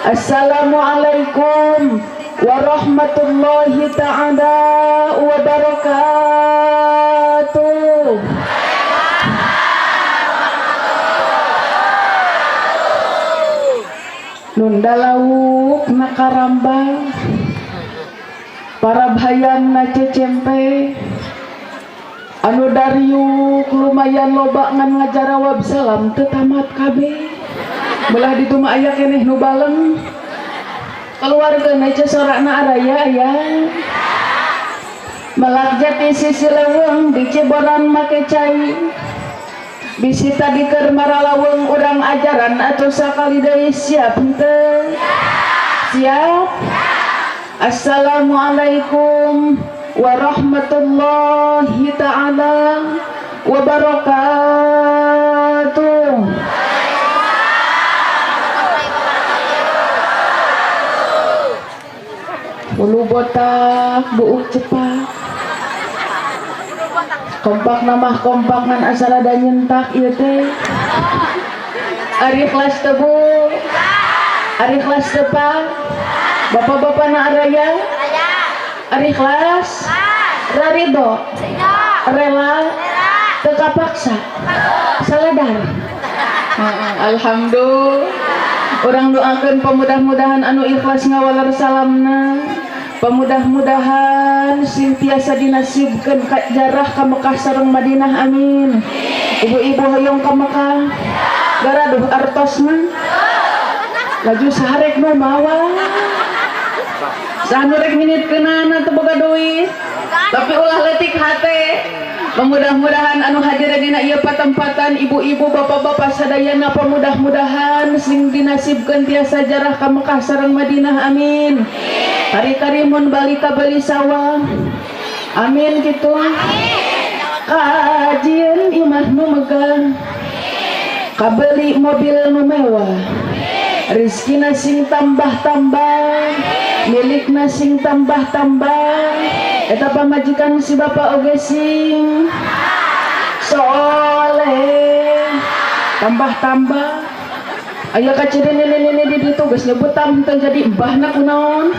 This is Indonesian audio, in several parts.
Assalamualaikum warahmatullahi ta'ala wabarakatuh. Nunda lauk nakaramba para bayang na cecempe anu dariuk lumayan loba ngan ngajarawab salam tetamat kabeh belah ditu mah aya keneh nu baleng keluarga na sorakna araya aya melakjat di sisi leuweung di Ciboran make cai bisi tadi keur maralaweng urang ajaran atuh sakali deui siap henteu siap. Assalamualaikum warahmatullahi ta'ala wabarakatuh. Ulu botak buuk cepat kompak namah kompak ngan asal ada nyentak ieu teh ari kelas teu Bu ari kelas teu Pak bapak-bapak na araya ari kelas rarido rela teu kapaksa saladar. Alhamdulillah urang doakeun pamudah-mudahan anu ikhlas ngawalar salamna pamudah-mudahan sintiasa dinasibkeun ka jarah ka Mekah sareng Madinah amin. Ibu-ibu hoyong ka Mekah garaduh artosna laju saharek nu mawa sanurek minitkeunana teu boga duit tapi ulah leutik hate. Mudah-mudahan anu hadir dina ieu patempatan ibu-ibu bapak-bapak sadayana pamudah-mudahan sing dinasibkeun tiasa jarah ka Mekah sareng Madinah amin. Kari-kari mun bali ka beli sawah amin kitu. Kajieun imah nu megah kabeli mobil nu mewah rizkina sing tambah-tambah milikna sing tambah-tambah eta pamajikan si bapak oge sing soleh tambah-tambah aya kaciri nini di ditu geus nyebutan teu jadi embahna kunaon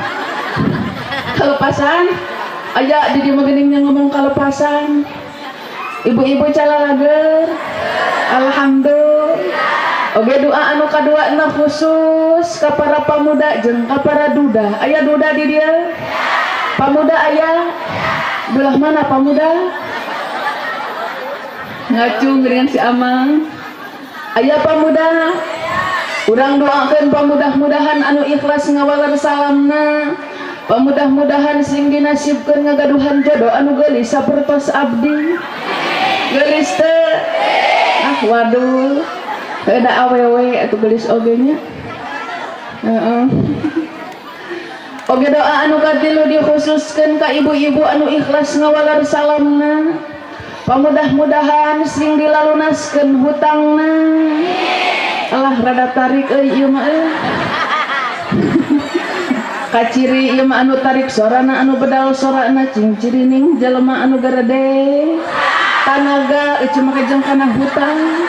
kalepasan aya di dieu mah geuning ngomong kalepasan. Ibu-ibu calalager alhamdulillah. Oge doa anu kaduana khusus ka para pamuda jeung ka para duda. Aya duda di dieu? Pamuda aya? Belah mana pamuda? Ngacung dengan si Amang. Aya pamuda? Urang doakeun pamudah-mudahan anu ikhlas ngawalar salamna. Pamudah-mudahan sing dinasibkeun ngagaduhan jodoh anu geulis sapertos abdi. Geulis teu? Ah waduh. Ada awewe atau gelis oge nya. Oge doa anu katilu dikhususkeun ka ibu-ibu anu ikhlas ngawalar salamna. Pamudah-mudahan sing dilalunaskeun hutangna. Alah rada tarik euy ieu mah euy. Kaciri ieu mah anu tarik sorana anu bedal sorana cing cirining jelema anu garede. Tanaga eueuh mah kajeng kana hutang.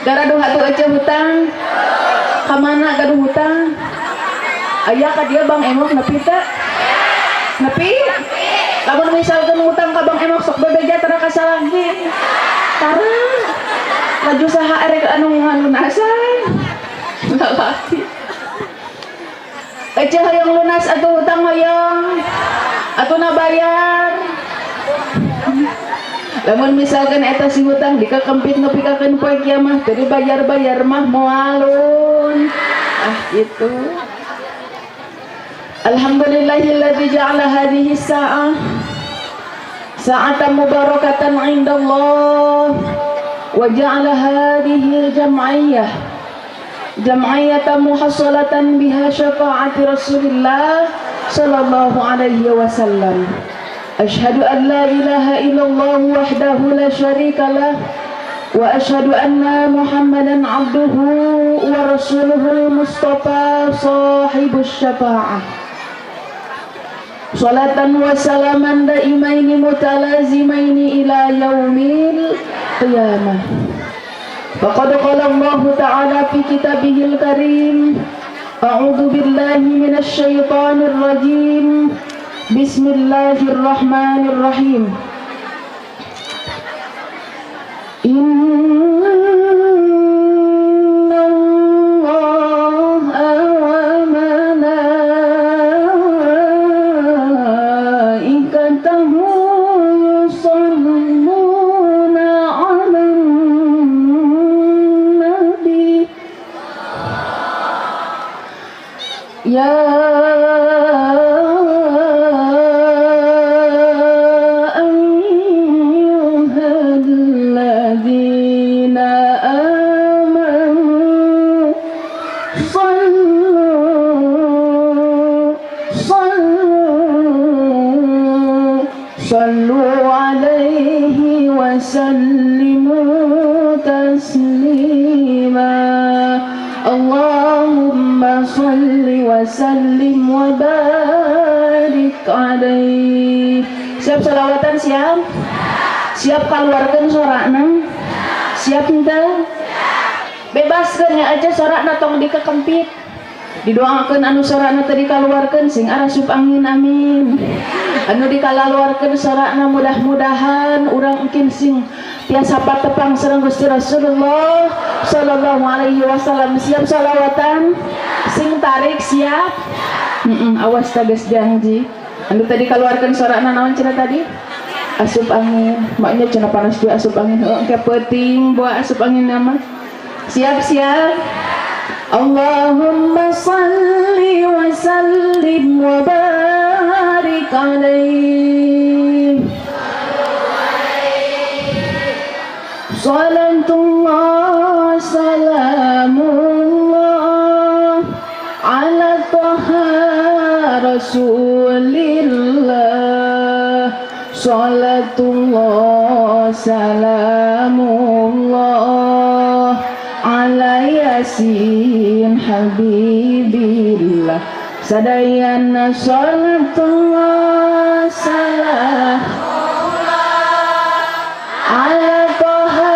Garaduh atuh eueuh hutang. Ka mana gaduh hutang? Aya ka dieu Bang Emok nepi teh? Nepi? Lamun misalkeun hutang ka Bang Emok sok bebeja tara kasalagi. Tara. Laju saha erek anu ngalunasan? Lalaki. Eueuh hoyong lunas atuh hutang hoyong. Atuh na bayar. Lamun misalkan eta si hutang dikakempit nepikakeun poe kiamah teu dibayar-bayar mah moalun. Ah gitu. Alhamdulillahilladzi ja'ala hadhihi sa'ah sa'atan mubarakatan 'indallah wa ja'ala hadhihi al-jam'iyyah jam'iyyatan muhassalatan biha syafa'ati Rasulillah sallallahu alaihi wasallam. Asyhadu an la ilaha illallah wahdahu la syarika lah wa asyhadu anna Muhammadan abduhu wa rasuluhul mustafa sahibus syafa'ah. Salatan wa salaman daimaini mutalazimaini ila yaumil qiyamah. Faqad qala Allah ta'ala fi kitabihil karim A'udzu billahi minasy syaithanir rajim. Bismillahirrahmanirrahim. Sallu alaihi wa sallimu taslima. Allahumma salli wa sallim wa barik alaihi. Siap salawatan siap? Siap keluarkan sorakna? Siap ente? Bebaskan ya aja sorakna tong dikekempit. Didoakan anu sorakna tadi keluarkan sing arasup angin amin. Anu dikalaluarkeun sorakna mudah-mudahan urang engkin sing tiasa patepang sareng Gusti Rasulullah sallallahu alaihi wasallam. Siap salawatan sing tarik siap. Awas tages janji. Anu tadi keluarkan sorakna naon cenah tadi? Asup angin. Maknya cenah panas dia asup angin. Heuh ke peuting bawa asup angin nama. Siap-siap. Allahumma salli wa sallim wa barik alaihi. Salatullah salamullah ala taha rasulillah. Salatullah salamullah ala yasin habibillah. Sadayana salatullah salamullah ala taha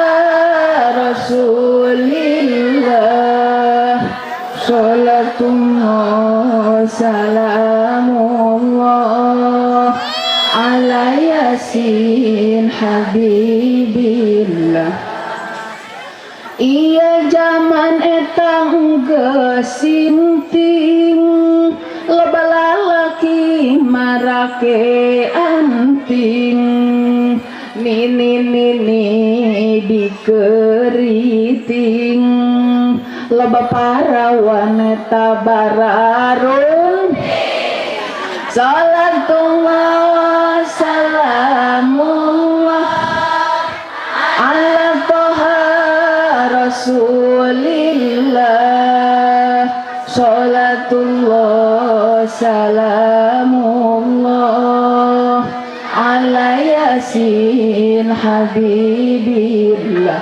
rasulillah. Salatullah salamullah ala yasin habibillah. Iya zaman etang gesinting loba lalaki marake anting. Nini dikeriting loba para wanita bararung. Salatullah salamullah ala taha rasulillah. Salatullah salamullah ala yasin habibillah.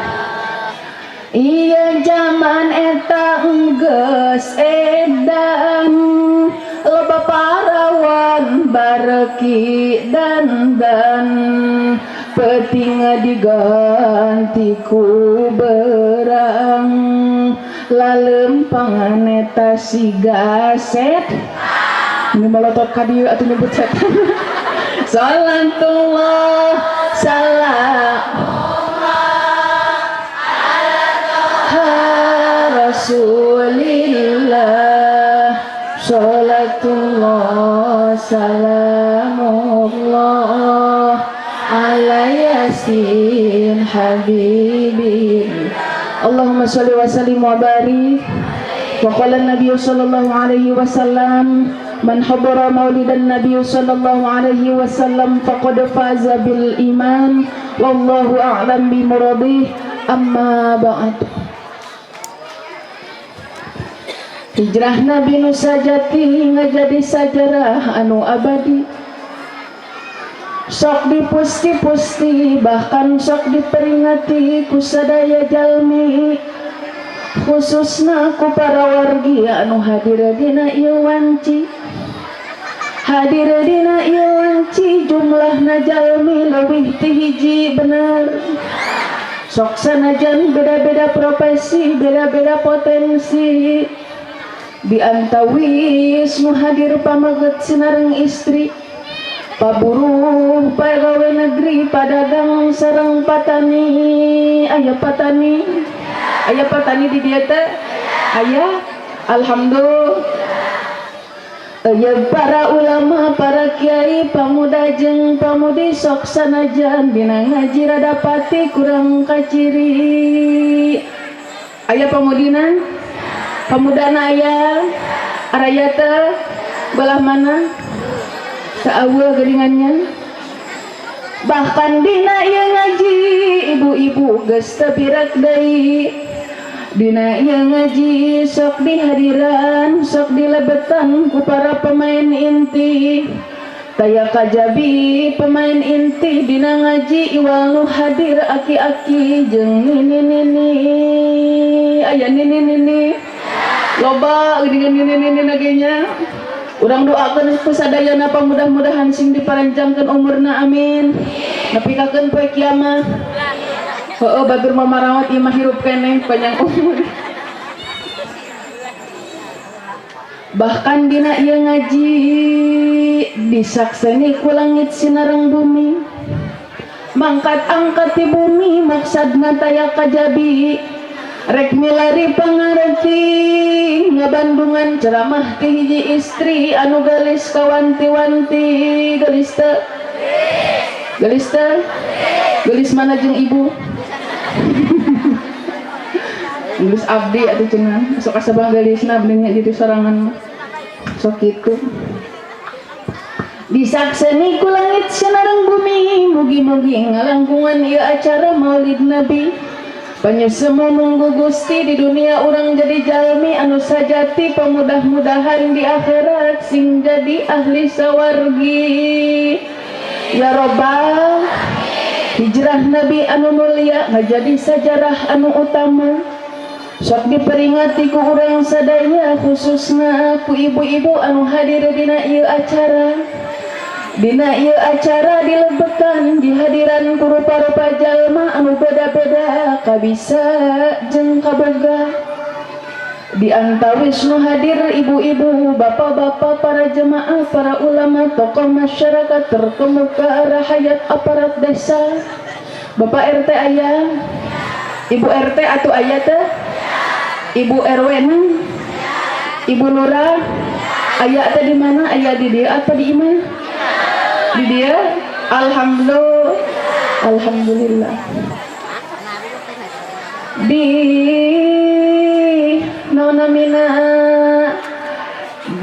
Iya zaman eta geus edan loba parawan bareki dandan. Peuting diganti ku berang lalempang eta siga set. Ini malotot ka dieu atuh nyebut set. Salatullah salamullah ala rasulillah. Salatullah salamullah ala yasin habibillah. Allahumma sholli wa sallim wa barik. Wa qala an-nabiy sallallahu alaihi wasallam man hadara maulidan nabiy sallallahu alaihi wasallam faqad faza bil iman wallahu a'lam bi muradih. Amma ba'd. Hijrah Nabi nu sajati ngajadi sajarah anu abadi. Sok dipusti-pusti bahkan sok diperingati ku sadaya jalmi, khususna ku para wargi anu hadir dina ieu wanci. Hadir dina ieu wanci jumlahna jalmi leuwih ti hiji bener. Sok sanajan beda-beda profesi, beda-beda potensi, diantawis nu hadir pamaget sinareng istri paburuh pegawai negeri padagang sareng patani aya patani di dieu teh aya alhamdulillah aya para ulama para kiai pamuda jeung pamudi sok sanajan dina ngaji rada pati kurang kaciri aya pamudina pamudana aya araya teh belah mana saaweuh geuningannya bahkan dina ieu ngaji ibu-ibu geus teu pirak deui dina ieu ngaji sok dihadiran sok dilebetan ku para pemain inti taya kajabi pemain inti dina ngaji iwal nu hadir aki-aki jeung nini aya nini loba dengan nini nagenya urang doakeun kusadayana mudah-mudahan sing diparanjangkeun umurna amin nepikakeun poe kiamat heueuh batur mamarawat ieu mah hirup keneh panjang umur bahkan dina ieu ngaji disakseni ku langit sinareng bumi mangkat angkat ti bumi maksadna taya kajabi rek milari pangarti ngabandungan ceramah ti hiji istri anu gelis kawanti-wanti gelis teu gelis mana jeung ibu gelis abdi atuh cenah sok asabang gelisna bening jadi sorangan sok kitu disakseni ku langit sinareng bumi mugi-mugi ngalangkungan ieu acara Maulid Nabi panyesemu munggu Gusti di dunia urang jadi jalmi anu sajati pamudah-mudahan di akhirat sing jadi ahli sawargi ya robbal hijrah Nabi anu mulia ngajadi sajarah anu utama sok diperingati ku urang sadaya khususna ku ibu-ibu anu hadir dina ieu acara dilebetan di hadiran ku rupa-rupa jalma anu beda-beda kabisa jeung kaboga diantawis nu hadir ibu-ibu bapak-bapak para jemaah para ulama tokoh masyarakat terkemuka rahayat aparat desa bapak RT aya ibu RT atuh aya teh ibu RW ibu lurah aya teh di mana aya di dieu apa di imah di dia alhamdulillah di nonamina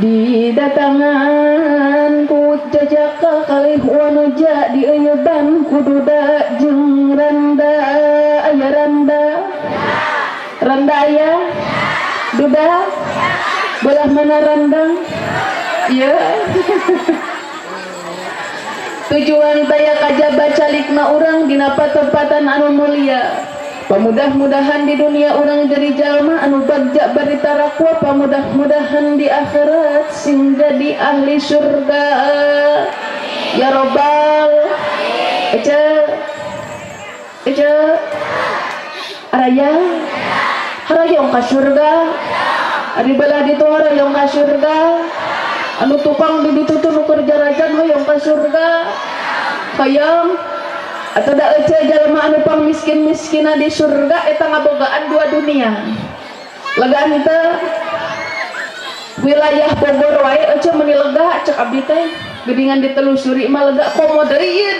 di datangan ku jajaka kalih wanuja di eueuban kududa jeung randa aya randa aya duda belah mana randang iya tujuan taya kajaba calikna urang dina patempatan anu mulia pamudah-mudahan di dunia urang jadi jalma anu bagja barita rakwa pamudah-mudahan di akhirat sing jadi ahli surga ya robbal ece araya harayong ka surga ari bala ditu harayong ka surga anu tukang di ditu nu kerja rajan hoyong ka surga hayang atau da ece jalma anu pang miskin-miskina di surga eta ngabogaan dua dunia legaan teh wilayah Bogor wae ece meuni lega cek abdi teh geuningan ditelusuri mah lega komo deui ieu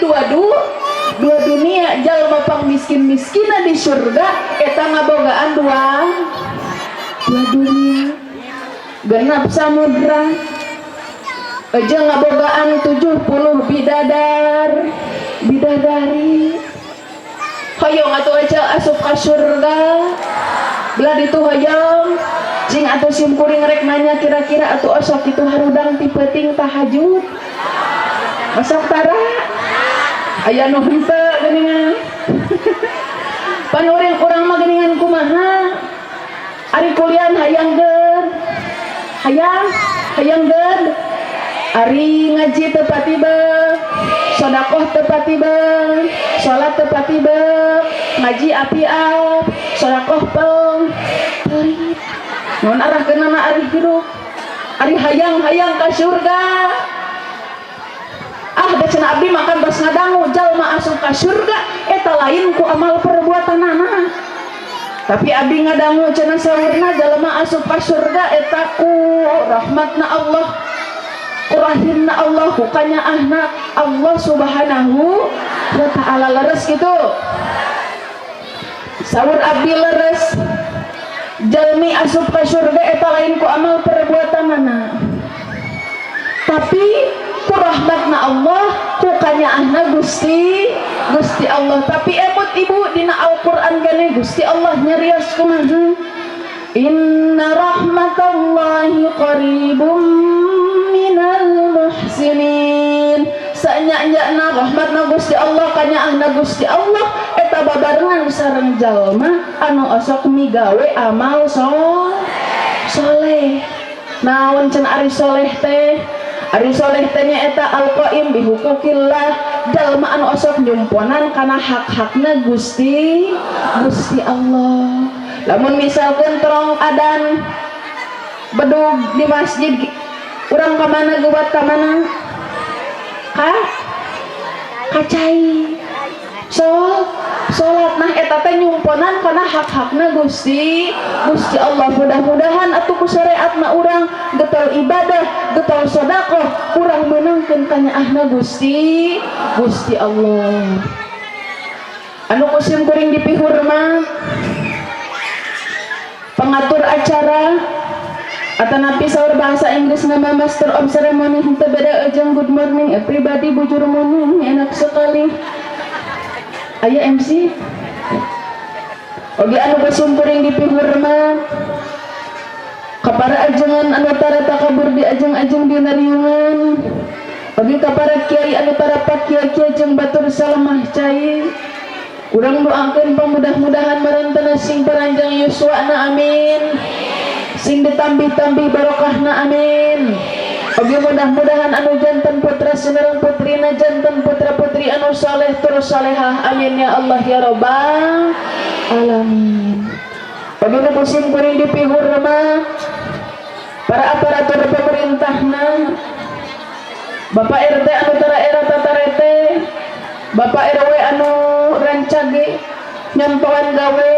dua dunia jalma pang miskin-miskina di surga eta ngabogaan dua dunia genap samudra aja ngabogaan 70 bidadari hoyong atuh aja asup ka surga belah ditu hoyong cing atuh sim kuring rek nanya kira-kira atuh osok itu harudang ti peuting tahajud osok tara aya nu henteu geuningan panuring urang mah geuningan kumaha ari kuliah hayang geud ari ngaji tepat tiba sodakoh tepat tiba sholat tepat tiba ngaji api sodakoh peng non arah kenana ari hidup ari hayang-hayang ka surga. Da cenah abdi makan bas ngadangu jalma asup ka surga eta lain ku amal perbuatanana. Tapi abdi ngadangu cenah saurna jalma asup ka surga eta ku rahmatna Allah, ku rahimna Allah, ku kanyaahna Allah subhanahu wa ta'ala. Leres gitu. Saur abdi leres jalmi asup ka surga eta lain ku amal perbuatanana. Tapi ku rahmatna Allah, ku kanyaahna Gusti Allah. Tapi emut ibu dina Al-Qur'an gane Gusti Allah nyarios kumaha? Inna rahmatallahi qaribum minal muhsinin. Sanya-nyana rahmatna Gusti Allah, kanyaahna Gusti Allah eta babarengan sareng jalma anu osok migawe amal soleh. Naon cenah ari soleh teh? Ari soleh teh eta al-qaim bi hukukillah, jalma anu osok nyumponan kana hak-hakna Gusti Allah. Lamun misalkan terong adan bedug di masjid, urang ka mana gubat ka mana? Kacai. Salat nah eta teh nyumponan kana hak-hakna Gusti Allah. Mudah-mudahan atuh ku syariatna urang getol ibadah, getol sedekah, urang meunangkeun kanyaahna Gusti Allah. Anu kusim kuring dipihur mah pengatur acara atanapi saur bahasa Inggris nama Master of Ceremony henteu beda jeung good morning everybody, bujur morning enak sekali. Aya MC oge anu basumpuring dipihur mah kapara ajengan anu tarata kabur di ajeng-ajeng dina riungan, oge kapara kiai anu tarapat kiai-kiai jeung batur salamah cai. Urang doakeun pamudah-mudahan marantana sing paranjang yuswana amin, sing ditambih-tambih barokahna amin. Oge mudah-mudahan anu janten putra sanerang putrina janten putra-putri anu saleh tur salehah amin ya Allah ya rabbal alamin. Oge nu musim kuring dipihur mah para aparatur pemerintahna, Bapak RT anu tara era tatarete, Bapak RW anu rancage nyampoan gawe,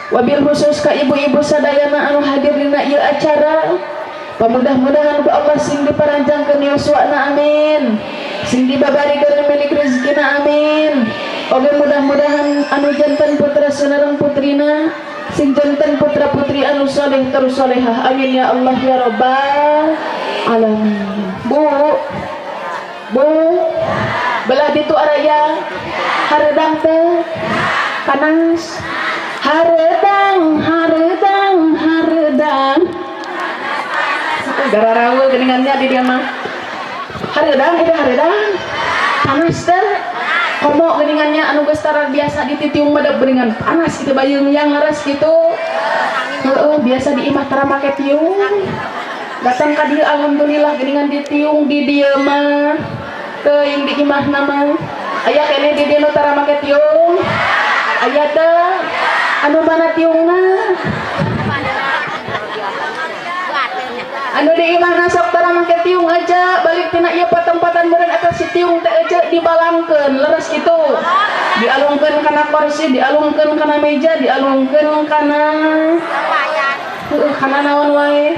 wabil khusus ka ibu-ibu sadayana anu hadir dina ieu acara. Pamudah-mudahan ku Allah sing diparanjangkeun yuswana amin, sing dibabarikeun milik rezekina amin. Oge mudah-mudahan anu janten putra sanerang putrina, sing janten putra-putri anu saleh tur salehah amin ya Allah ya rabbal alamin. Bu belah ditu araya hareudang teh panas, hareudang gararawe geuningannya di dia mah hareudang panas teh komo geuningannya anu geus tara biasa dititiung mah geuningan panas kitu bayeung yang ngaras kitu. Biasa di imah tara make tiung, datang ka dieu alhamdulillah geuningan ditiung di dieu mah teuing di imahna mah aya keneh di dieu nu tara make tiung, aya teh anu mana tiungna anu di imahna sok tara make tiung aja balik tina ieu patempatan meureun eta si tiung teh aja dibalangkeun leres kitu, dialungkeun kana kursi, dialungkeun kana meja, dialungkeun kana naon wae.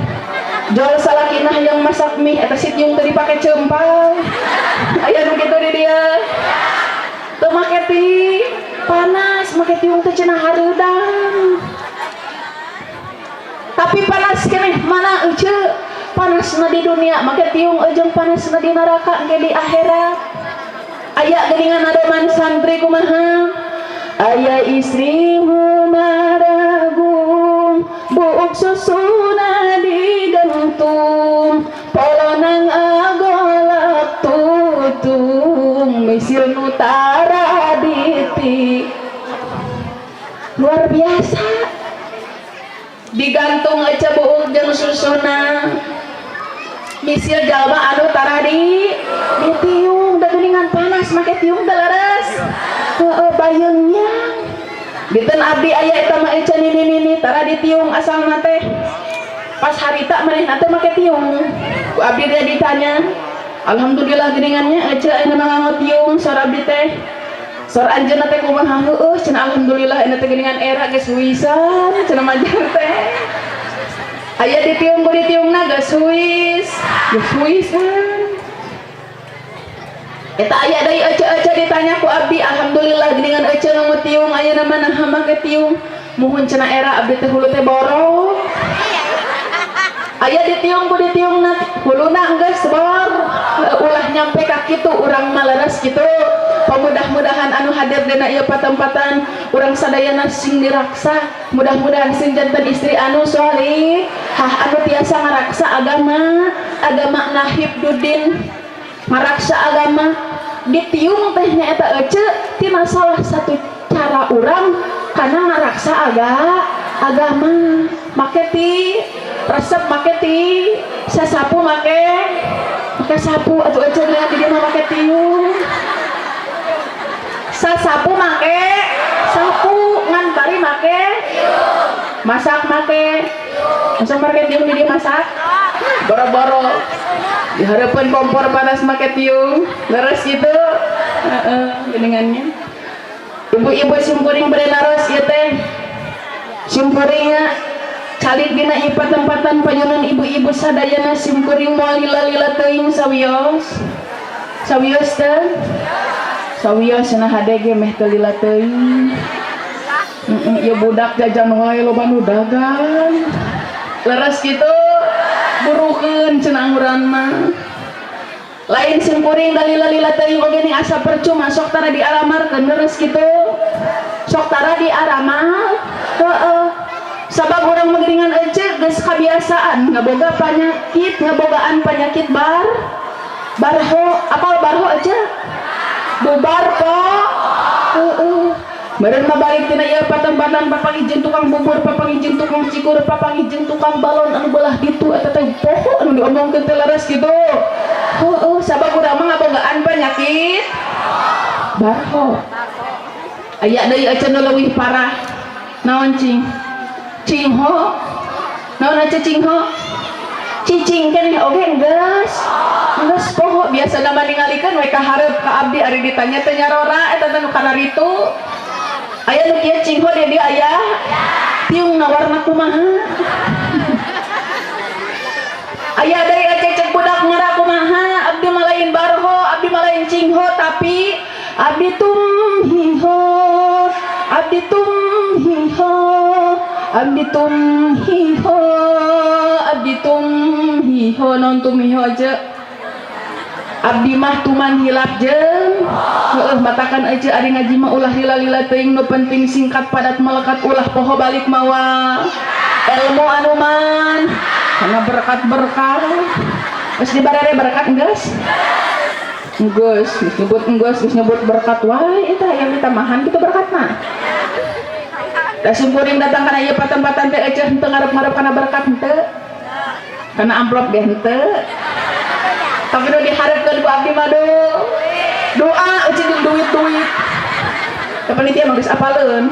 Jual salakinah yang masak mie eta si tiung teh dipake cempal. Aya nu kitu di dia. Teu make ti panas, make tiung teh cenah hareudang. Tapi panas keneh mana euceu? Panasna di dunia make tiung jeung panasna di neraka ge di akhirat. Aya geuningan ademan santri kumaha? Aya istrimu maragung, buuk susuna digantung, polonang agolak tutung, misil nutara diti. Luar biasa. Digantung aja buuk jeung susuna. Misil jalma anu tara ditiung da geuningan panas make tiung teh leres. Bayeungnya Biten abdi aya eta mah eca nini tara ditiung asal nate pas harita maneh nate make tiung ku abdi dia ditanya alhamdulillah geuningannya eca aya mah tiung sor abdi teh sor anjeunna teh kumaha heueuh cenah alhamdulillah aya teh geuningan era geus wisan cenah majar teh aya ditiung ku ditiungna geus wis eta aya deui ece ditanya ku abdi alhamdulillah geuningan ece nu tiung ayeuna mah naha make tiung muhun cenah era abdi teh hulu teh borong aya ditiung ku ditiungna huluna geus bor ulah nyampe ka kitu urang mah leres kitu mudah-mudahan anu hadir dina ieu patempatan urang sadayana sing diraksa mudah-mudahan sing janten istri anu sholihah anu tiasa ngaraksa agama nahibduddin ngaraksa agama ditiung tehnya eta ece tina salah satu cara urang kana ngaraksa agama make ti resep make ti sasapu make sapu atuh ece lihat di dia mah make tiung sasapu make sapu ngan bari make masak make tiung di dia masak boro-boro diharapkan kompor panas make tiung leres gitu geuningannya ibu-ibu simkuring bade laros ieu teh simkuringnya calik dina ieu patempatan panjenengan ibu-ibu sadayana simkuring moal lila-lila teuing sawios teh sawios cenah hade ge meh teu lila teuing ieu budak jajan wae loba nu dagang leres kitu burukeun cenah urang mah lain simkuring dalila-lila teuing oge ning asa percuma sok tara dialamarkeun leres kitu sok tara diaramar sabab urang mah geuningan ece geus kabiasaan ngaboga ngabogaan penyakit barho apal barho aja bubar po meureun mah balik tina ieu patempatan papangijieun tukang bubur papangijieun tukang cikur papangijieun tukang balon anu belah ditu eta teh poho anu diomongkeun teh leres kitu sabab urang mah ngabogaan penyakit barho aya deui acan nu leuwih parah naon cingho naon aja cingho cicing keneh oge geus poho biasa nama ningalikeun we ka hareup ka abdi ari ditanya teh nyarora eta teh nu kana ritu aya nu kieu cingho dia aya tiung na warna kumaha aya deui cecek budak ngara kumaha abdi mah lain barho abdi mah lain cingho tapi abdi tumhiho abdi tumhiho abdi tumhiho non tumhiho aja abdi mah tuman hilap jeung matakan aja ari ngaji mah ulah lila-lila teuing nu penting singkat padat melekat ulah poho balik mawa ilmu anu man kana berkat geus dibarere berkat geus nyebut berkat wae eta yang ditamahan kitu berkatna da simkuring datang kana ieu patempatan teh ece henteu ngarep-ngarep kana berkat henteu kana amplop ge henteu tapi nu diharapkeun ku abdi mah doa ece jeung duit kapanitia mah geus apaleun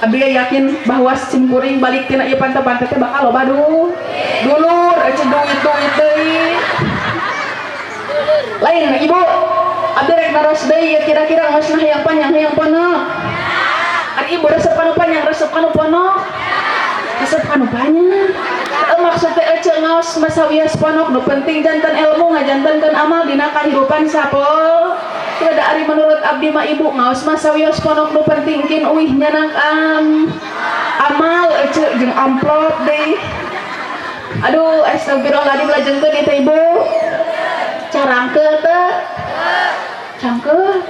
abdi yakin bahwa simkuring balik tina ieu patempatan teh bakal loba dulur ece duit deui lain ibu abdi rek naros deui kira-kira geus nah hayang panjang hayang ponok ari ibu resep anu panjang resep anu ponok maksud teh ece ngaos masawias ponok nu penting janten ilmu ngajantenkeun amal dina kahirupan sapo tidak ari menurut abdi mah ibu ngaos masawias ponok nu penting kin uih nyanangkan amal ece jeung amplop deui aduh astagfirullahaladzim lajengkeun ieu teh ibu carangkeun teh cangkeun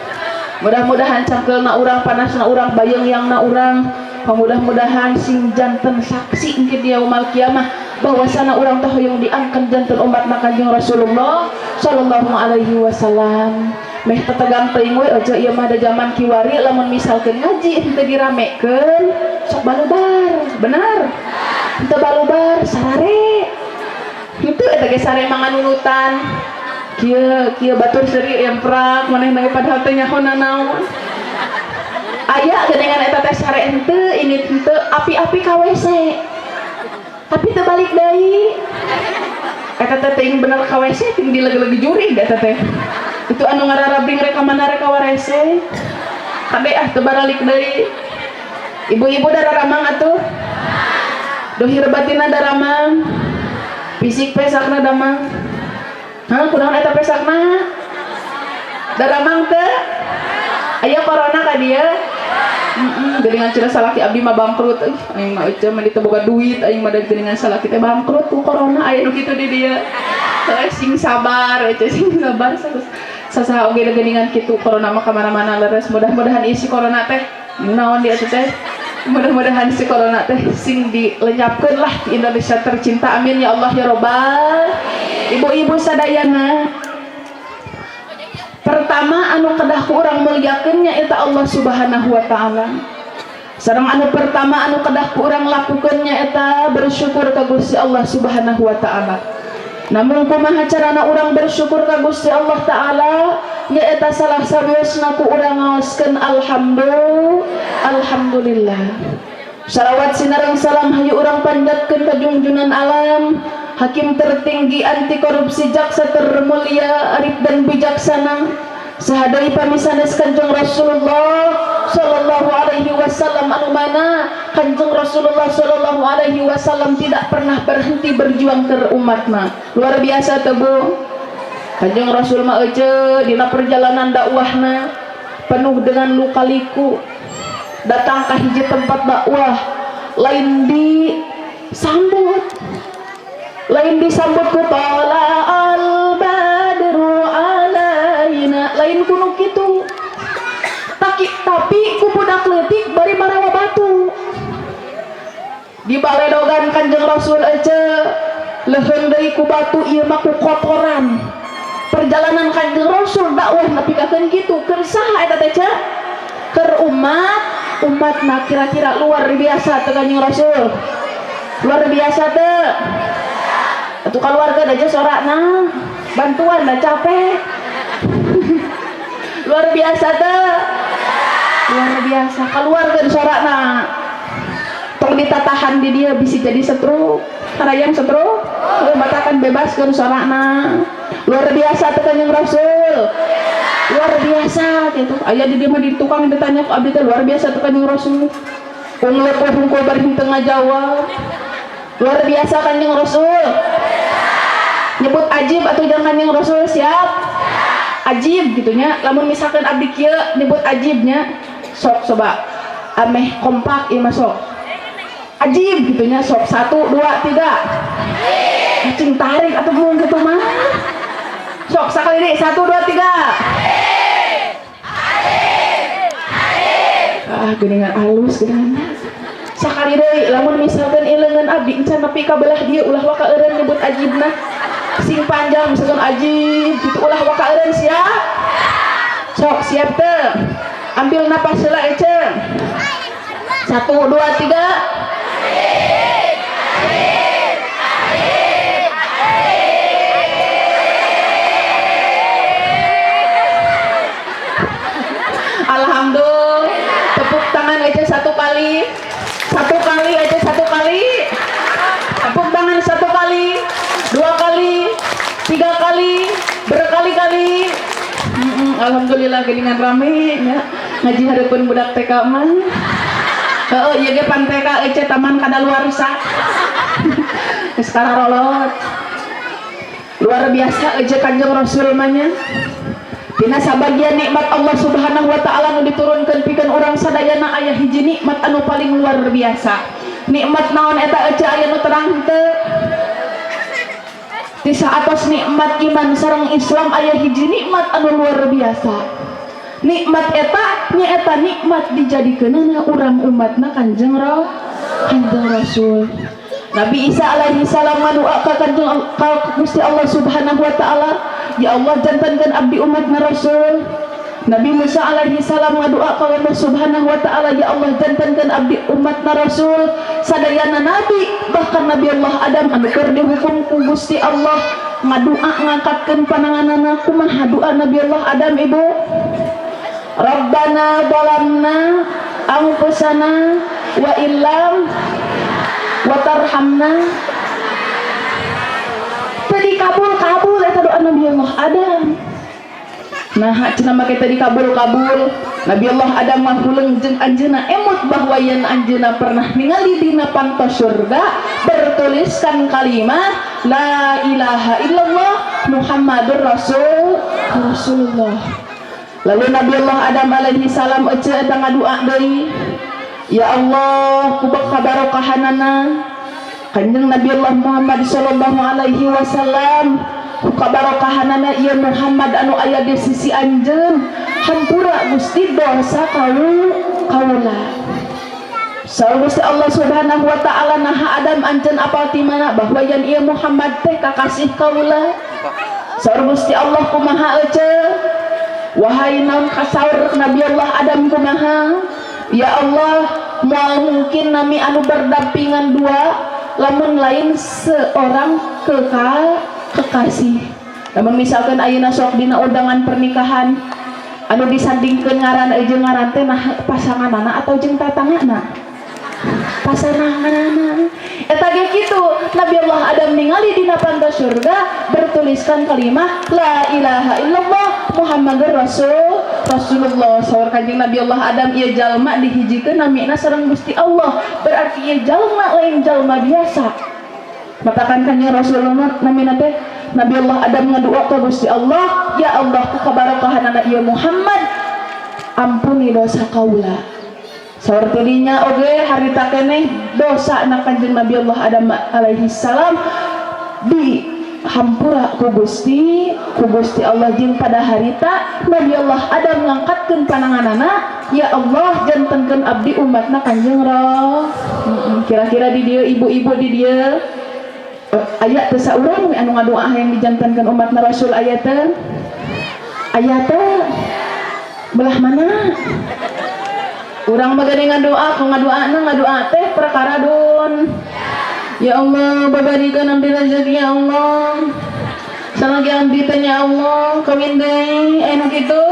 mudah-mudahan cangkeulna urang panasna urang bayang-yangna urang mudah-mudahan sing janten saksi engke di yaumul kiamah bahwasana urang teh hoyong diangkat janten umat Kanjeng Rasulullah sallallahu alaihi wasallam meh tetegang teuing we aja ieu mah da zaman kiwari lamun misalkeun ngaji henteu diramekeun sok balubar bener henteu balubar sarare kitu eta ge sare manganunutan kieu batur seuri emprak maneh padahal teh nyaho naon aya geningan eta teh sare henteu ini henteu api-api ka WC tapi teu balik deui eta teh teuing bener ka WC ting dileg-leg jurig eta teh itu anu ngararabring rek ka mana rek ka WC kade teu balik deui ibu-ibu dararamang atuh dohir batina daramang fisik pesakna damang kunaon eta pesakna daramang teh aya corona ka dia geningan cenah salaki abdi mah bangkrut aing mah eueuh mah diteu boga duit aing mah da geningan salaki teh bangkrut ku corona aya nu kitu di dia sing sabar sing sabar sasaha oge da geningan kitu corona mah ka mana-mana leres mudah-mudahan isi corona teh naon dia teh mudah-mudahan si corona teh sing dilenyapkeun lah di Indonesia tercinta amin ya Allah ya robbal ibu-ibu sadayana pertama anu kedah ku urang muliakeunnya eta Allah Subhanahu wa taala sareng anu pertama anu kedah ku urang lakukeunnya eta bersyukur ka Gusti Allah Subhanahu wa taala namun kumaha carana urang bersyukur ka Gusti Allah taala nyaeta salah sabeusna ku urang ngaoskeun alhamdulillah salawat sinareng salam hayu urang panjatkeun ka junjungan alam hakim tertinggi anti korupsi jaksa termulia arif dan bijaksana sahadai pamisanes Kanjeng Rasulullah sallallahu alaihi wasallam anu mana Kanjeng Rasulullah sallallahu alaihi wasallam tidak pernah berhenti berjuang ke umatna luar biasa teh Bu Kanjeng Rasul mah eueuh dina perjalanan dakwahna penuh dengan luka-liku datang ke hiji tempat dakwah lain disambut ku tala al badru alaina lain kuno kitu tapi ku budak leutik bari marawa batu di baledogan Kanjeng Rasul eueuh leuheung deui ku batu ieu mah ku kotoran perjalanan Kanjeng Rasul dakwah napikakeun kitu keur saha eta teh ca keur umatna kira-kira luar biasa teh Kanjeng Rasul luar biasa teh atuh keluarga aja sorakna bantuan dah capek luar biasa teh luar biasa keluarga sorakna tong ditatahan di dia bisa jadi stroke karayang stroke batakan bebas ke sorakna luar biasa teh Kanjeng Rasul luar biasa gitu aya di dia mah di tukang ditanya ku abdi teh luar biasa teh Kanjeng Rasul ungleuk hungkul bari henteu ngajawab luar biasa Kanjeng Rasul nyebut ajib atau jangan Kanjeng Rasul siap ajib gitunya lamun misalkan abdi kieu nyebut ajibnya sok coba ameh kompak ieu mah sok ajib gitunya sok 1 2 3 cing tarik atau mau gitu mah sok sakali deui 1 2 3 geningan alus geningan sakali deui lamun misalkan ileungeun abdi encan nepi ka belah dieu ulah waka eureun nyebut ajibna sing panjang misalkan ajib gitu ulah waka eureun siap sok siap teh ambil napas heula ece 1 2 3 alhamdulillah tepuk tangan aja 1 kali aja 1 kali tepuk tangan 1 kali 2 kali 3 kali berkali-kali alhamdulillah geningan rame nya ngaji hareupeun budak TK mah heuh ieu ge pan TK ece taman kadaluarsa geus kararolot luar biasa aja Kanjeng Rasul mah nya dina sabagian nikmat Allah Subhanahu wa taala nu diturunkeun pikeun urang sadayana aya hiji nikmat anu paling luar biasa nikmat naon eta eueuh aya nu terang teu di saatos nikmat iman sareng Islam aya hiji nikmat anu luar biasa nikmat eta nyaeta nikmat dijadikeunna urang umatna Kanjeng Rasul Nabi Isa alaihi salam ngadua ka Kanjeng Gusti Allah Subhanahu wa taala ya Allah jantankeun abdi umatna Rasul Nabi Musa alaihi salam ngadua ka Allah Subhanahu wa taala ya Allah jantankeun abdi umatna Rasul sadayana nabi bahkan Nabi Allah Adam anu keur dihukum ku Gusti Allah ngadua ngangkatkeun pananganana kumaha doa Nabi Allah Adam ibu Rabbana zalamna anfusana wa illam wa tarhamna. Tadi kabul eta doa Nabi Allah Adam. Nah, cenah make tadi kabul Nabi Allah Adam mah huleung jeung anjeunna emut bahwa yen anjeunna pernah ningali dina pantos surga bertuliskan kalimat la ilaha illallah Muhammadur Rasulullah. Lalu Nabi Allah Adam alaihi salam ece eta ngadua deui, ya Allah kubak kabarokahanana Kanjeng Nabi Allah Muhammad sallallahu alaihi wasallam, kabarokahanana ieu Muhammad anu aya di sisi anjeun hampura Gusti dosa kaula. Saur Gusti Allah Subhanahu wa taala naha Adam anjeun apal ti mana bahwa yen ieu Muhammad teh kakasih kaula. Saur Gusti Allah kumaha euceul? Wahai naon kasaur Nabi Allah Adam kumaha? Ya Allah, moal mungkin nami anu berdampingan dua lamun lain seorang kekasih. Namun misalkan ayeuna sok dina undangan pernikahan anu disandingkeun ngaran jeung ngaran teh nah pasanganana atau jeung tatangana? Pasanganana. Eta ge kitu Nabi Allah Adam ningali dina pantas surga bertuliskan kalimat la ilaha illallah Muhammadur Rasulullah. Saur Kanjeng Nabi Allah Adam ieu jalma dihijikeun namina sareng Gusti Allah, berarti ieu jalma lain jalma biasa. Matakan Kanjeng Rasulullah namina teh Nabi Allah Adam ngadua ka Gusti Allah, ya Allah ku kabarakahanana ieu Muhammad ampuni dosa kaula. Saur tidinya oge harita keneh dosa na Kanjeng Nabi Allah Adam alaihi salam dihampura ku Gusti Allah jeung pada harita Nabi Allah Adam ngangkatkeun pananganana, ya Allah jantenkeun abdi umatna Kanjeng Rasul. Kira-kira di dieu ibu-ibu di dieu aya teu saurang anu ngadoa hayang dijantankeun umatna Rasul aya teh? Aya teh belah mana? Urang bagade ngadoa, ku ngadoa teh perkara don. Ya Allah, babadikeun abdi rezeki ya Allah. Salagi abdi teh ya Allah, kawin deui anu kitu.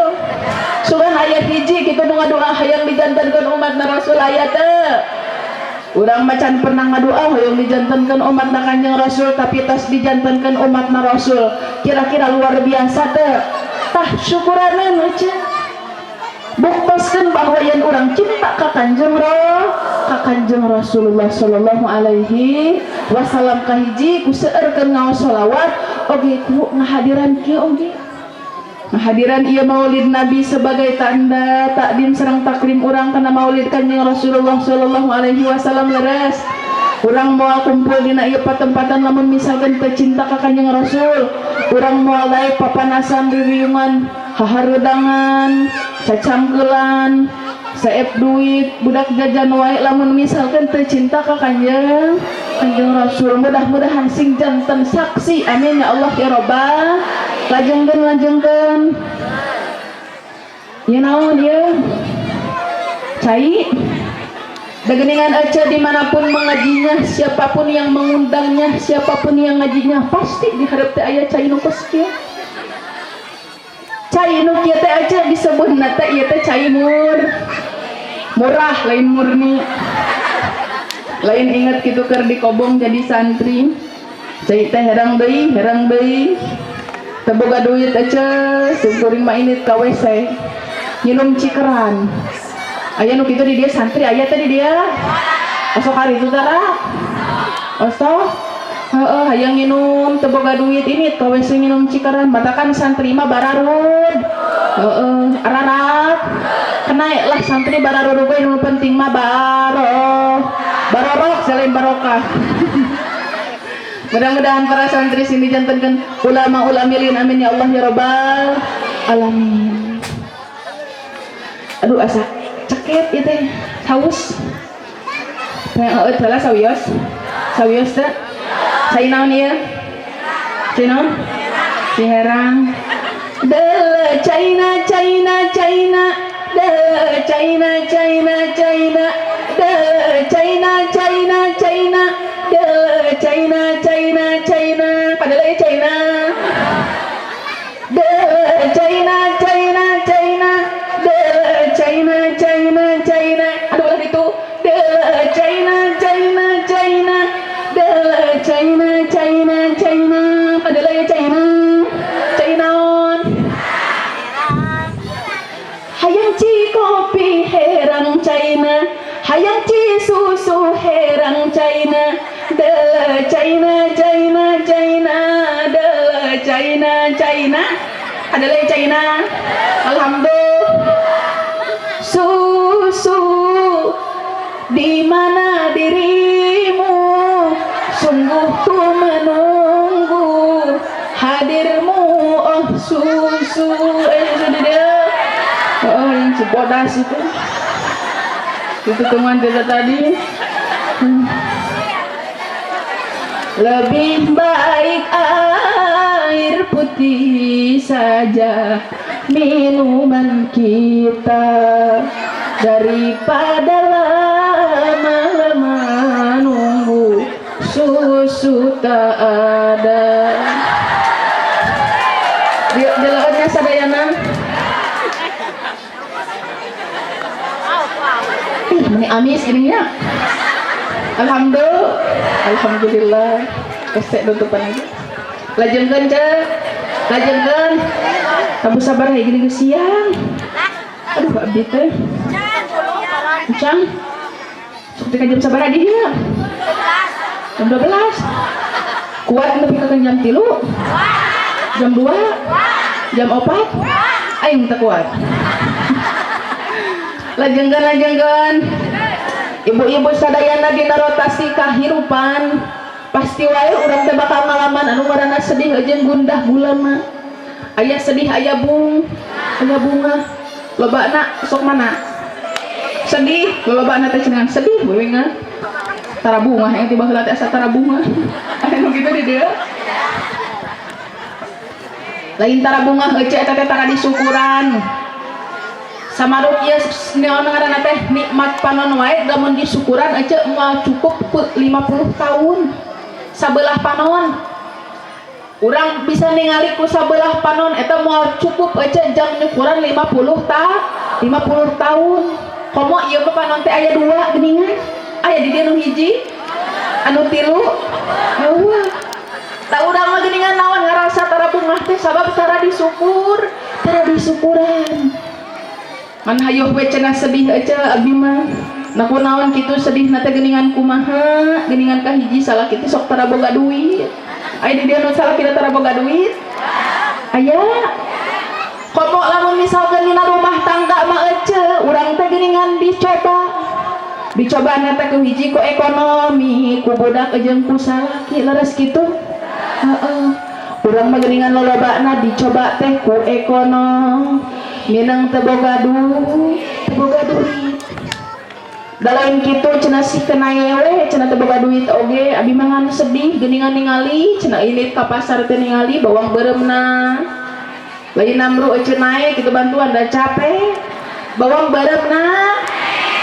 Sugan aya hiji kitu nu ngadoa hayang dijantankeun umatna Rasul aya teh. Urang macan pernah ngadoa hayang dijantankeun umatna Kanjeng Rasul tapi tas dijantankeun umatna Rasul. Kira-kira luar biasa teh. Tah syukuraneun ece. Buktikan bahwa yang orang cinta ka Kanjeng Rasulullah sallallahu alaihi wasallam kahiji ku seueurkeun ngaos shalawat oge ku ngahadiran kieu oge. Ngahadiran ieu maulid Nabi sebagai tanda takdim sareng takrim urang kana maulid Kanjeng Rasulullah sallallahu alaihi wasallam leres. Urang moal kumpul dina ieu patempatan lamun misalkan teu cinta ka Kanjeng Rasul, urang moal daek papanasan ririungan haharudangan cacangkelan saep duit budak jajan wae lamun misalkan teu cinta ka Kanjeng Rasul. Mudah-mudahan sing janten saksi amin ya Allah ya Rabbal. Lajengkeun ya naon ieu cai dageningan aja dimanapun mengajinya, siapapun yang mengundangnya, siapapun yang ngajinya pasti di hareup teh aya cai nu kos kieu. Cai nu kieu teh aja disebutna teh ieu teh cai murah lain murni. Lain inget kitu keur dikobong jadi santri. Cai teh herang deui. Teu boga duit aja, seukuring mah ini ka WC. Nginum cikeran. Aya nu kitu di dia santri aya teh di dia. Osok hari itu tara. Osok hayang nginum teu boga duit ini ka WC nginum cikeran. Batakan santri mah bararud. Ararak. Kenaik lah santri bararud we nu penting mah barorok selain barokah. Mudah-mudahan para santri sini jantenkeun ulama ulamilin amin ya Allah ya Rabbal alamin. Aduh asa ceket ieu teh saus. Heeh teh sawios. Sawios teh. Cai naon ieu? Cai naon? Si herang. De China de China de China de China de China padahal ieu China. De China de hayang ci susu herang China de China China China de China China adalah China alhamdulillah susu di mana dirimu sungguh ku menunggu hadirmu oh susu dia oh yang cibodas itu teman kita tadi lebih baik air putih saja minuman kita daripada lama-lama nunggu susu tak ada. Dilautnya sadayana ini amis ininya alhamdulillah kesek tutupan lagi lajengkeun cek lajengkeun kamu sabar hai gini siang aduh abdi teh ucang seperti jam sabar adi ya jam 12 kuat lebih ke jam 3 jam 2 jam 4 aing teu kuat lajengkeun ibu-ibu sadayana dina rotasi kahirupan pasti wae urang teh bakal ngalaman anu ngaranna sedih jeung gundah gulana aya sedih aya bunga lobana sok mana sedih lobana teh cenah sedih wewengan tara bunga yang tiba heula teh asa tara bunga anu kitu di dieu lain tara bunga heuce eta teh tara disukuran samaruk ieu naon ngaranna teh nikmat panon wae lamun disukuran aja moal cukup 50 tahun sabelah panon urang bisa ningali ku sabelah panon eta moal cukup aja jang nyukuran 50 tahun komo ieu mah panon teh aya 2 geuningan aya di dieu nu hiji anu 3 eueuh tah urang mah geuningan naon ngarasa tara bunga teh sabab tara disukuran man hayuh we cenah sedih aja abi mah naon kitu sedih na teh geuningan kumaha geuningan kahiji salah kitu sok tara boga duit aya di dieu nu salah kita tara boga duit aya komo lamun misalkan dina rumah tangga mah ece urang teh geuningan dicoba na teh ku hiji ku ekonomi ku budak jeung ku salaki leres kitu heeh urang mah geuningan lolobana dicoba teh ku ekonomi minang teboga duit dalain kitu cenah si kenaewe cenah teboga duit oge abi mangan sedih geuningan ningali cenah ilit ka pasar teh ningali bawang beureumna lain namru ece naik kitu bantuan da capek bawang beureumna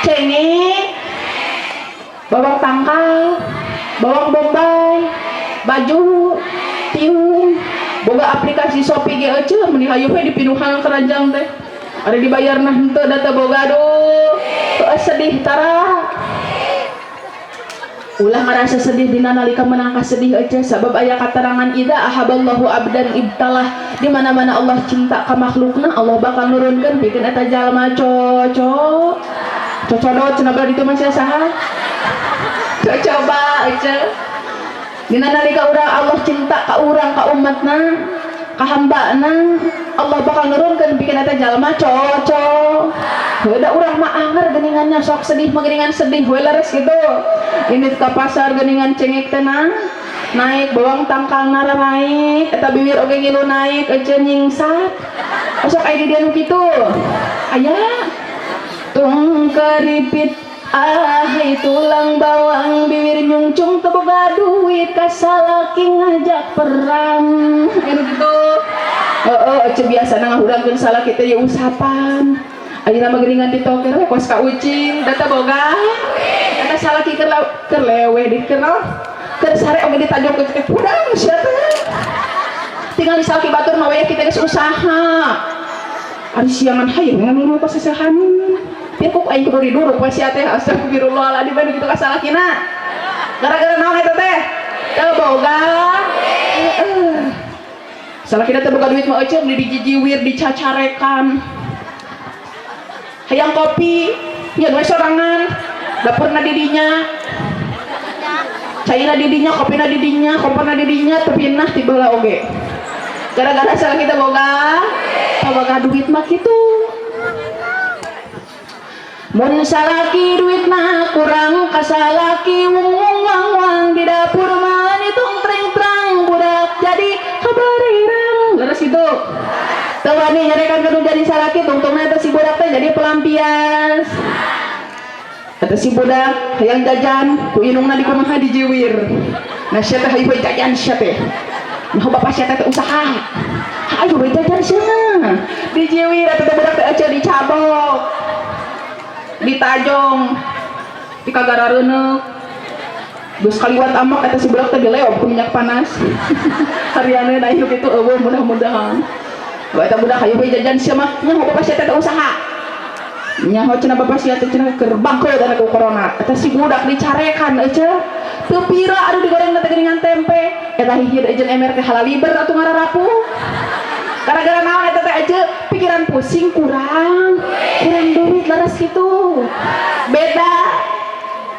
cengeng bawang tangkal bawang bombay baju tiung boga aplikasi Shopee ge ece meni hayu we dipinuhan keranjang teh ada dibayarna henteu data boga aduh sedih tara ulah ngarasa sedih dina nalika meunang sedih ece sabab aya katerangan idza ahaballahu abdan ibtalah di mana-mana Allah cinta ka makhlukna Allah bakal nurunkeun pikeun eta jalma cocodot cenah bala ditu mah saha coba ece dina nalika urang Allah cinta ka urang ka umatna ka hambana Allah bakal nurunkeun pikeun eta jalma cocok heuda urang mah anger geuningannya sok sedih mah geuningan sedih we leres kitu ini ka pasar geuningan cengek teh naik bawang tangkal nara naik eta bibir oge ngilu naik aja nyingsat sok aya di dieu kitu aya tung keripit ahai tulang bawang bibir nyungcung teu boga duit kasalaki ngajak perang anu kitu ece biasana ngahurangkeun salaki teh ye usapan ayeuna mah geuningan ditoker we kos ka ucing data boga eta salaki keur lewe dikeun keur sare oge ditajong ke udang sia teh tinggal disalaki batur mah we kita geus usaha ari siangan hayu nganu ka sasahan dia kok aing kudu diduruk we sia teh astagfirullahaladzim bani kitu ka salakina gara-gara naon eta teh teu boga salakina teu boga duit mah ece beli dijijiwir dicacarekan hayang kopi nya we sorangan dapur na didinya, cai na didinya, kopi na didinya, kompor na didinya, tapi nah tiba lah oge. Gara-gara salah kita boga duit mah gitu. Mun salaki duit mah kurang, kasalaki wang di dapur mah ditung treng-treng budak jadi kabarirang. Leres itu. Tawani nyarekan kudu jadi salaki tungtungna eta si budak teh jadi pelampias. Eta si budak hayang jajan ku inungna di kumaha dijiwir. Nah sia teh hayu jajan sia teh. Nah bapak sia teh usaha. Ayo we jajan sia. Dijiwir eta teh budak teh aja dicabok. Ditajong. Dikagarareuneuh. Geus kaliwat amak eta si budak teh dileog ku minyak panas. Hariana da hirup itu eueuh mudah-mudahan. Eta budak hayu we jajan sia mah nya bapak sia teh usaha. Nya cenah bapak sia teh cenah keur bangkeut dana ku corona. Eta si budak dicarekan eueuh. Teu pira adu digoreng teh geuningan tempe. Eta hiji jeung emer teh halaliber atuh ngararapuh. Gara-gara naon eta teh eueuh pikiran pusing kurang duit leres kitu. Beda.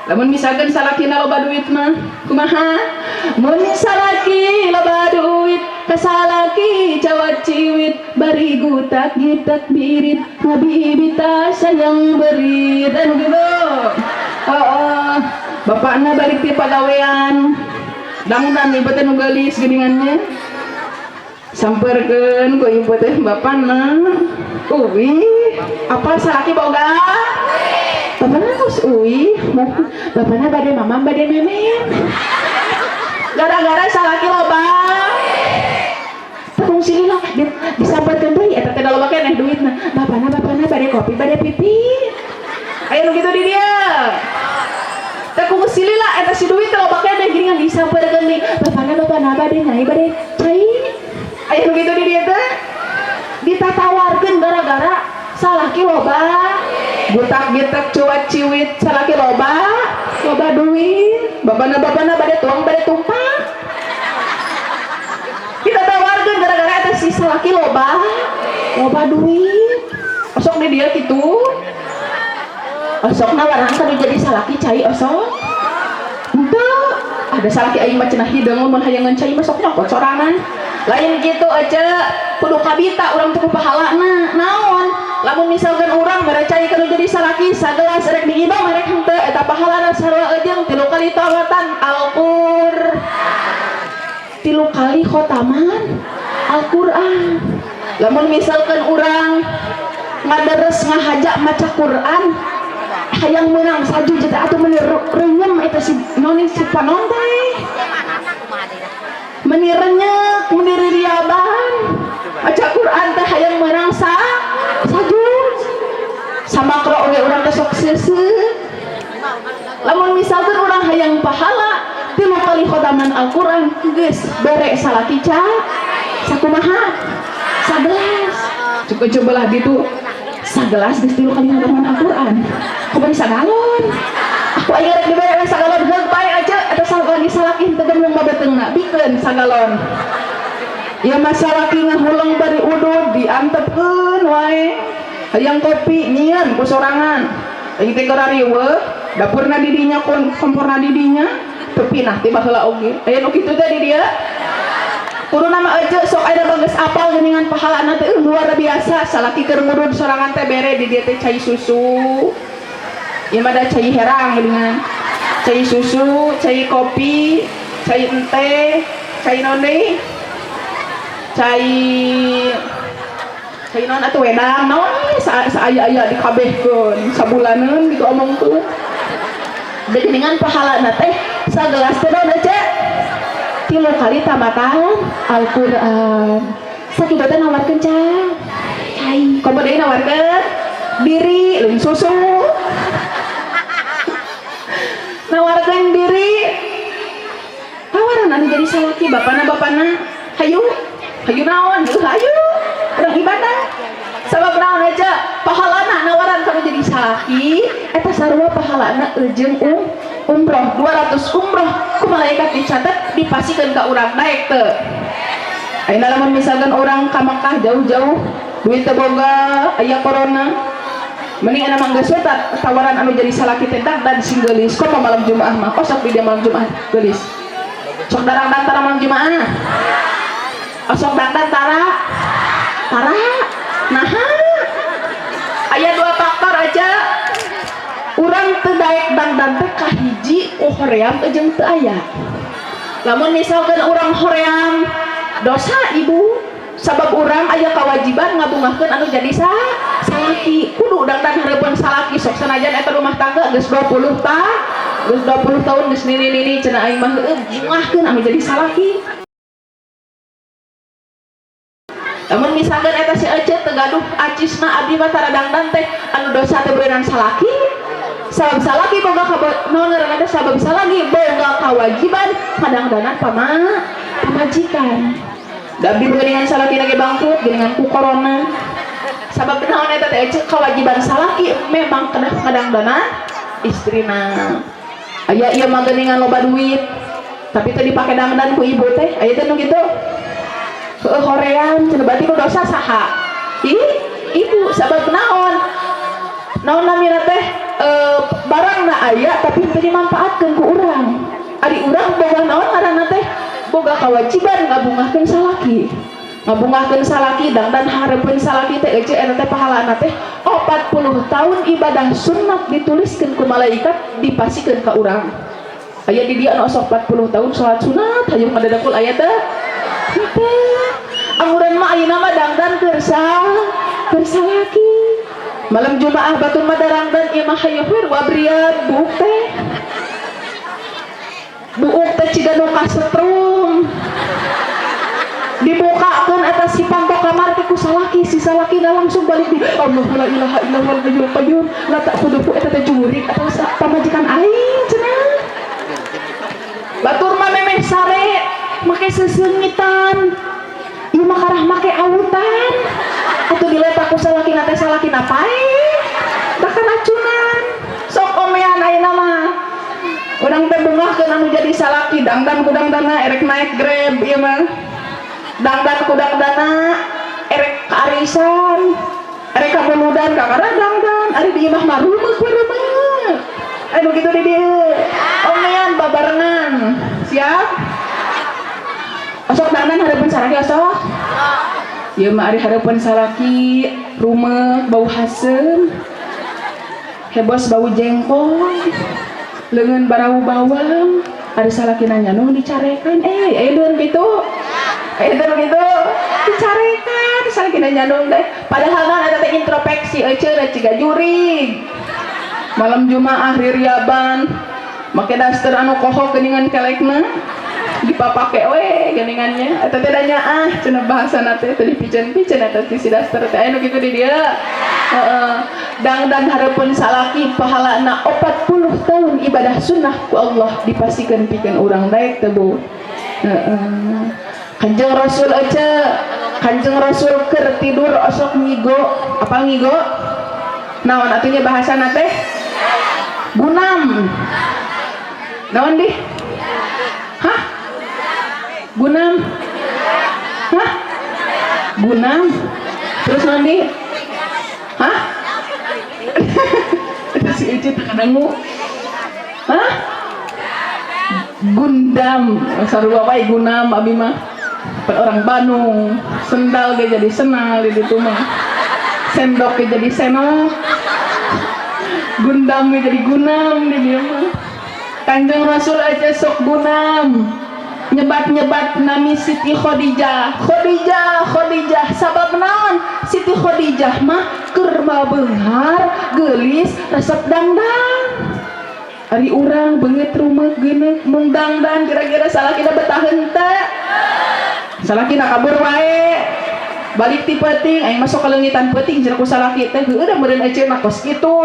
Lamun misalkan salakina loba duit mah kumaha? Mun salaki loba duit kasalaki cawat ciwit bari gutak gitak birit ngabibita sayang berit anu gitu. Bapakna balik ti pagawean dangunan ieu teh nu geulis geuningannya sampeurkeun ku ieu teh bapana apa salaki boga bapana geus bapana bade mamam bade memen gara-gara salaki loba tepung silila disamperkeun deui eta teh loba keneh duitna bapana bade kopi bade pipi aya nu kitu di dieu teh kudu silila eta si duit teh loba keneh geuningan disamperkeun deui bapana bade nyai bade cai aya nu kitu di dieu teh ditatawarkeun gara-gara salaki loba butak gitak cuat ciwit salaki loba duit bapana bade tuang bade tumpah kita tawarkeun gara-gara eta si salaki loba duit osok di dia kitu osokna warang kanu jadi salaki cai osok henteu ada salaki aing mah cenah hideung mun hayangan cai mah sok nyokot sorangan lain gitu aja kudu kabita urang teu pahalana naon lamun misalkan urang mere cai kanu jadi salaki sagelas rek diibah merek henteu eta pahalana sarua ejeung 3 kali tawatan Al-Qur 3 kali khotaman Al-Qur'an. Lamun misalkan urang ngaderes ngahaja maca Quran hayang menang saju juta atuh meni renyem eta si nonin si panon teh meni renyek meni riaban maca Quran teh hayang menang saju samakro oge urang teh sok seuseuh. Lamun misalkan urang hayang pahala 3 kali khotaman Al-Qur'an geus bere salaki sakumaha 11 cukup cobalah gitu 11 geus 3 kali khotaman Al-Qur'an ku bari sagalon aku aya rek dibere sagalon geus bae aja eta salaki salaki teu gemung babeteungna bikeun sagalon ieu mah salaki ngahuleng bari udud diantepkeun wae hayang kopi nyieun ku sorangan aing teh keur riweuh dapurna di dinya komporna di dinya teu pinah ti baheula oge aya nu kitu teh di dieu kudu nama aja sok aya geus apal geuningan pahalana teh luar biasa salaki keur ngudud sorangan teh bere di dieu teh cai susu ieu mah da cai herang geuningan cai susu cai kopi cai teh cai naon deui cai naon atuh wedang naon saaya-aya dikabehkeun sabulaneun gitu omongkeun dengan pahalana teh sagelas teh naon aja 3 kali tamatan Al-Qur'an sakitu teh nawarkeun cai komo deui nawarkeun diri leuwih susu nawarkeun diri tawaran anu jadi salaki bapana hayu naon hayu urang ibadah sabab naon aja pahalana nawaran kanu jadi salaki eta sarua pahalana eujeung umroh 200 umroh ku malaikat dicatat dipasikeun ka urang naik teu ayeuna lamun misalkan urang ka Makkah jauh-jauh duit teu boga aya corona mending ana mangga tawaran anu jadi salaki teh dan singgelis kok malam Jumaah mah sok di dia malam Jumaah gelis sok darang tara malam Jumaah sok dan tara nah aya dua faktor aja urang teu daek dan teh kahiji hoream jeung teu aya lamun misalkan urang hoream dosa ibu sabab urang aya kewajiban ngabungahkeun anu jadi salaki kudu dangdan hareupeun salaki sok sanajan eta rumah tangga geus 20 tahun geus nini cenah aing mah heueuh bungahkeun anu jadi salaki. Namun misalkan eta si Ece tegaduh acisna abdi mah tara dangdan teh anu dosa teh beunang salaki sabab salaki boga naon ngaranna teh sabab salaki boga kewajiban kadang-kadang pamajikan Dabi dengan salaki lagi bangkrut dengan ku corona sabab naon eta teh kewajiban salaki memang kadang-kadang dana istrina aya ieu mah geuningan loba duit tapi teh dipake dangdan ku ibu teh aya teh nu kitu hoream cenah berarti ku dosa saha ibu sabab naon namina teh barangna aya tapi teu dimanfaatkeun ku urang ari urang boga naon ngaranna teh boga kewajiban ngabungahkeun salaki dan hareupeun salaki teh ece eta teh pahalana teh 40 tahun ibadah sunat dituliskeun ku malaikat dipasikeun ka urang aya di dieu anu sok 40 tahun salat sunat hayang ngadadakul aya teh amuran mah ayeuna mah dangdan keur salaki malam Jumaah batur mah darangdan ieu mah hayu wabrian buuk teh ciga nu kasetrum dibukakeun eta si pangkok kamar teh ku salaki si salakina langsung balik di Allah la ilaha illallah hayyul qayyum la ta'khudhuhu eta teh jurik atau pamajikan aing cenah batur mah memeh sare make seseungitan ieu mah karah make awutan atuh diletak ku salakina teh salakina pae da karacunan sok omean ayeuna mah urang teh bungahkeun anu jadi salaki dangdan ku dangdana erek naik Grab ieu mah dangdan ku dangdana erek kaarisan erek kamuludan kakara dangdan ari di imah mah rumeuk anu kitu di dieu omean babarengan siap osok dangdan hareupeun salaki osok ieu mah ari hareupeun salaki rumeuk bau hasem hebos bau jengkol leungeun barau bawang ada salakina nyanu dicarekan aya deun kitu dicarekan salakina nyanu teh padahal kan eta teh introspeksi euceun ciga jurig malam Jumaah ririaban make daster anu koho geuningan kelekna dipapake we geuningannya eta teh da nyaah cenah bahasana teh dipicen-picen eta si daster teh anu kitu di dieu dangdan hareupeun salaki pahalana 40 tahun ibadah sunnah ku Allah dipasikeun pikeun urang daek teh bu Kanjeng Rasul aja Kanjeng Rasul keur tidur osok ngigo apa ngigo naon atunya bahasana teh gunam naon di hah gunam hah gunam terus naon di hah itu si Ece terkadangmu hah gundam sarua wae gunam abi mah orang Bandung sendal ge jadi senal di ditu mah sendok ge jadi senok gundam ge jadi gunam di dieu mah Kanjeng Rasul aja sok gunam nyebat nami Siti Khadijah sabab naon Siti Khadijah mah keur beunghar geulis resep dangdang ari urang beungeut rumeuk geuneuk mung dangdan kira-kira salakina betaheun teh salakina kabur wae balik ti peuting aing masuk ka leungitan peuting cenah ku salaki teh heueuh da meureun ece mah kos kitu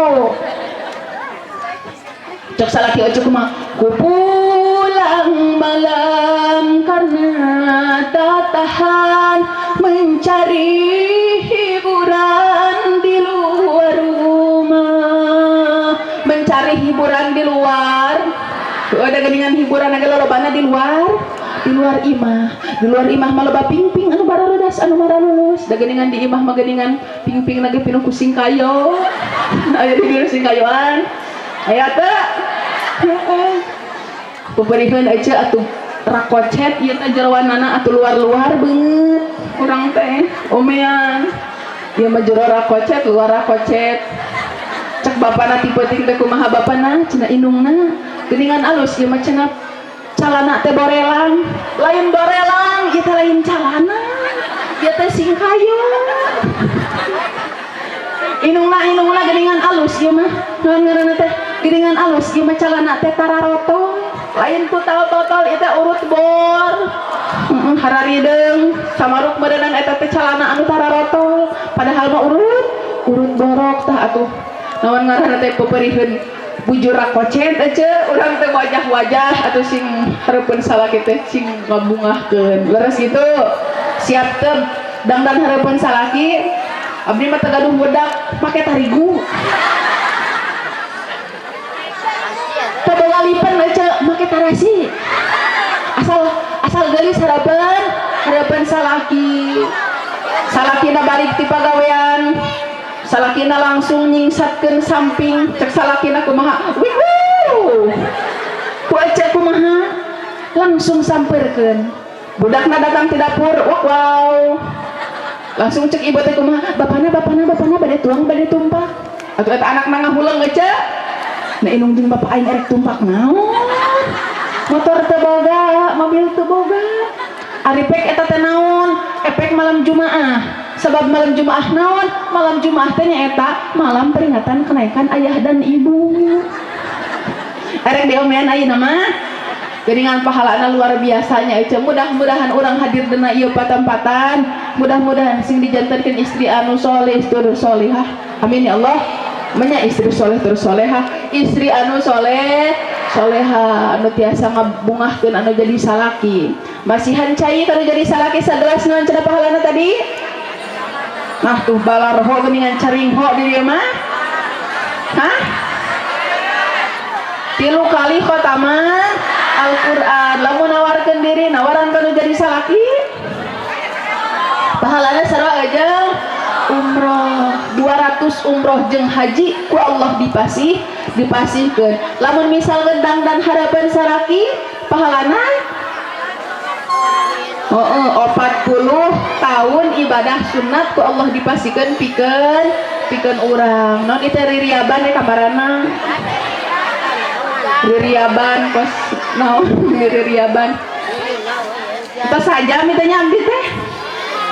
cok salaki ece kumaha ku pulang malam karena tak tahan mencari hiburan di luar rumah mencari hiburan di luar ada geuningan hiburan agak lolobana di luar imah mah loba ping-ping anu barara bodas anu mara lulus da geuningan di imah mah geuningan ping-ping lagi pinuh kusing kayo aya di kusing kayoan aya teh peuperihkeun aja atuh rakocet ieu teh jeroanana atuh luar-luar beungeut urang teh omean ieu mah jero rakocet luar rakocet cek bapana tipe-tipe teh kumaha bapana cenah indungna geuningan alus ieu mah cenah calana teh borelang lain borelang ieu teh lain calana ieu teh sing kayu indungna geuningan alus ieu mah naon ngaranna teh geuningan alus ieu mah calana teh tararoto lain totol ieu teh urut bor hararideung samaruk badanang eta teh calana anu tararoto padahal mah urut borok tah atuh naon ngaranna teh peuperihkeun bujur rakocet aja urang teh wajah-wajah atau sing hareupeun salaki teh sing ngabungahkeun leres gitu siap teh dangdan hareupeun salaki abdi mah teh gaduh budak make tarigu teh boga lipen aja make tarasi asal geulis hareupeun salakina balik ti pagawean salakina langsung nyingsatkeun samping cek salakina kumaha wihu ku aja kumaha langsung sampeurkeun budakna datang ti dapur wow langsung cek ibu teh kumaha bapana bade tuang bade tumpak atuh eta anakna ngahuleung aja na inung jeung bapak aing erek tumpak naon motor teu boga mobil teu boga ari pek eta teh naon epek malam Jumaah sebab malam Jumaah naon malam Jumaah teh nyaeta malam peringatan kenaikan ayah dan ibu erek diomean ayeuna mah geuningan pahalana luar biasanya eueuh mudah-mudahan urang hadir dina ieu patempatan mudah-mudahan sing dijantankeun istri anu soleh tur solihah amin ya Allah menya istri soleh tur solehah istri anu soleh soleha anu tiasa ngabungahkeun anu jadi salaki masihan cai anu jadi salaki sagelas naon cenah pahalana tadi nah tuh balar ho geuningan caring ho di dieu mah hah 3 kali khotamah Al-Qur'an lamun nawarkeun diri nawaran kanu jadi salaki pahalana sarua aja umroh 200 umroh jeung haji ku Allah dipasihkeun lamun misalkeun dangdan harapan salaki pahalana 40 tahun ibadah sunat ku Allah dipasihkeun pikeun urang naon ieu ririaban kabarana ririaban kos naon ririaban entos saja mitanya abdi teh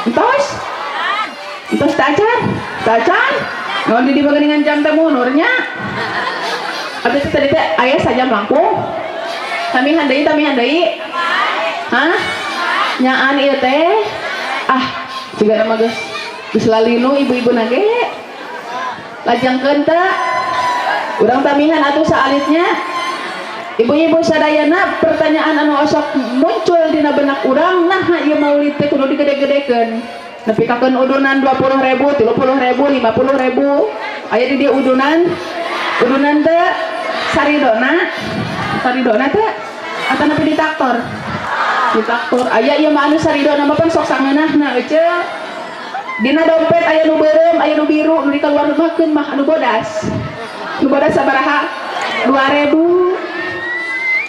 entos tacan naon di dieu geuningan jam teh munurnya abdi teh teh aya saja langkung tamihan deui hah nyaan ieu teh juga nama geus lalinu ibu-ibu nage lajangkeun teh urang tamihan atuh saalitnya ibu-ibu sadayana pertanyaan anu osok muncul dina benak urang nah ieu maulid teh kudu digede-gedekeun nepi kakeun udunan 20.000 30.000 50.000 aya di dieu udunan teh saridona teh atau nepi di traktor aya ieu mah anu saridona mah pan sok sangeunahna eueuh dina dompet aya nu beureum aya nu biru nu dikaluarkeun mah anu bodas sabaraha 2.000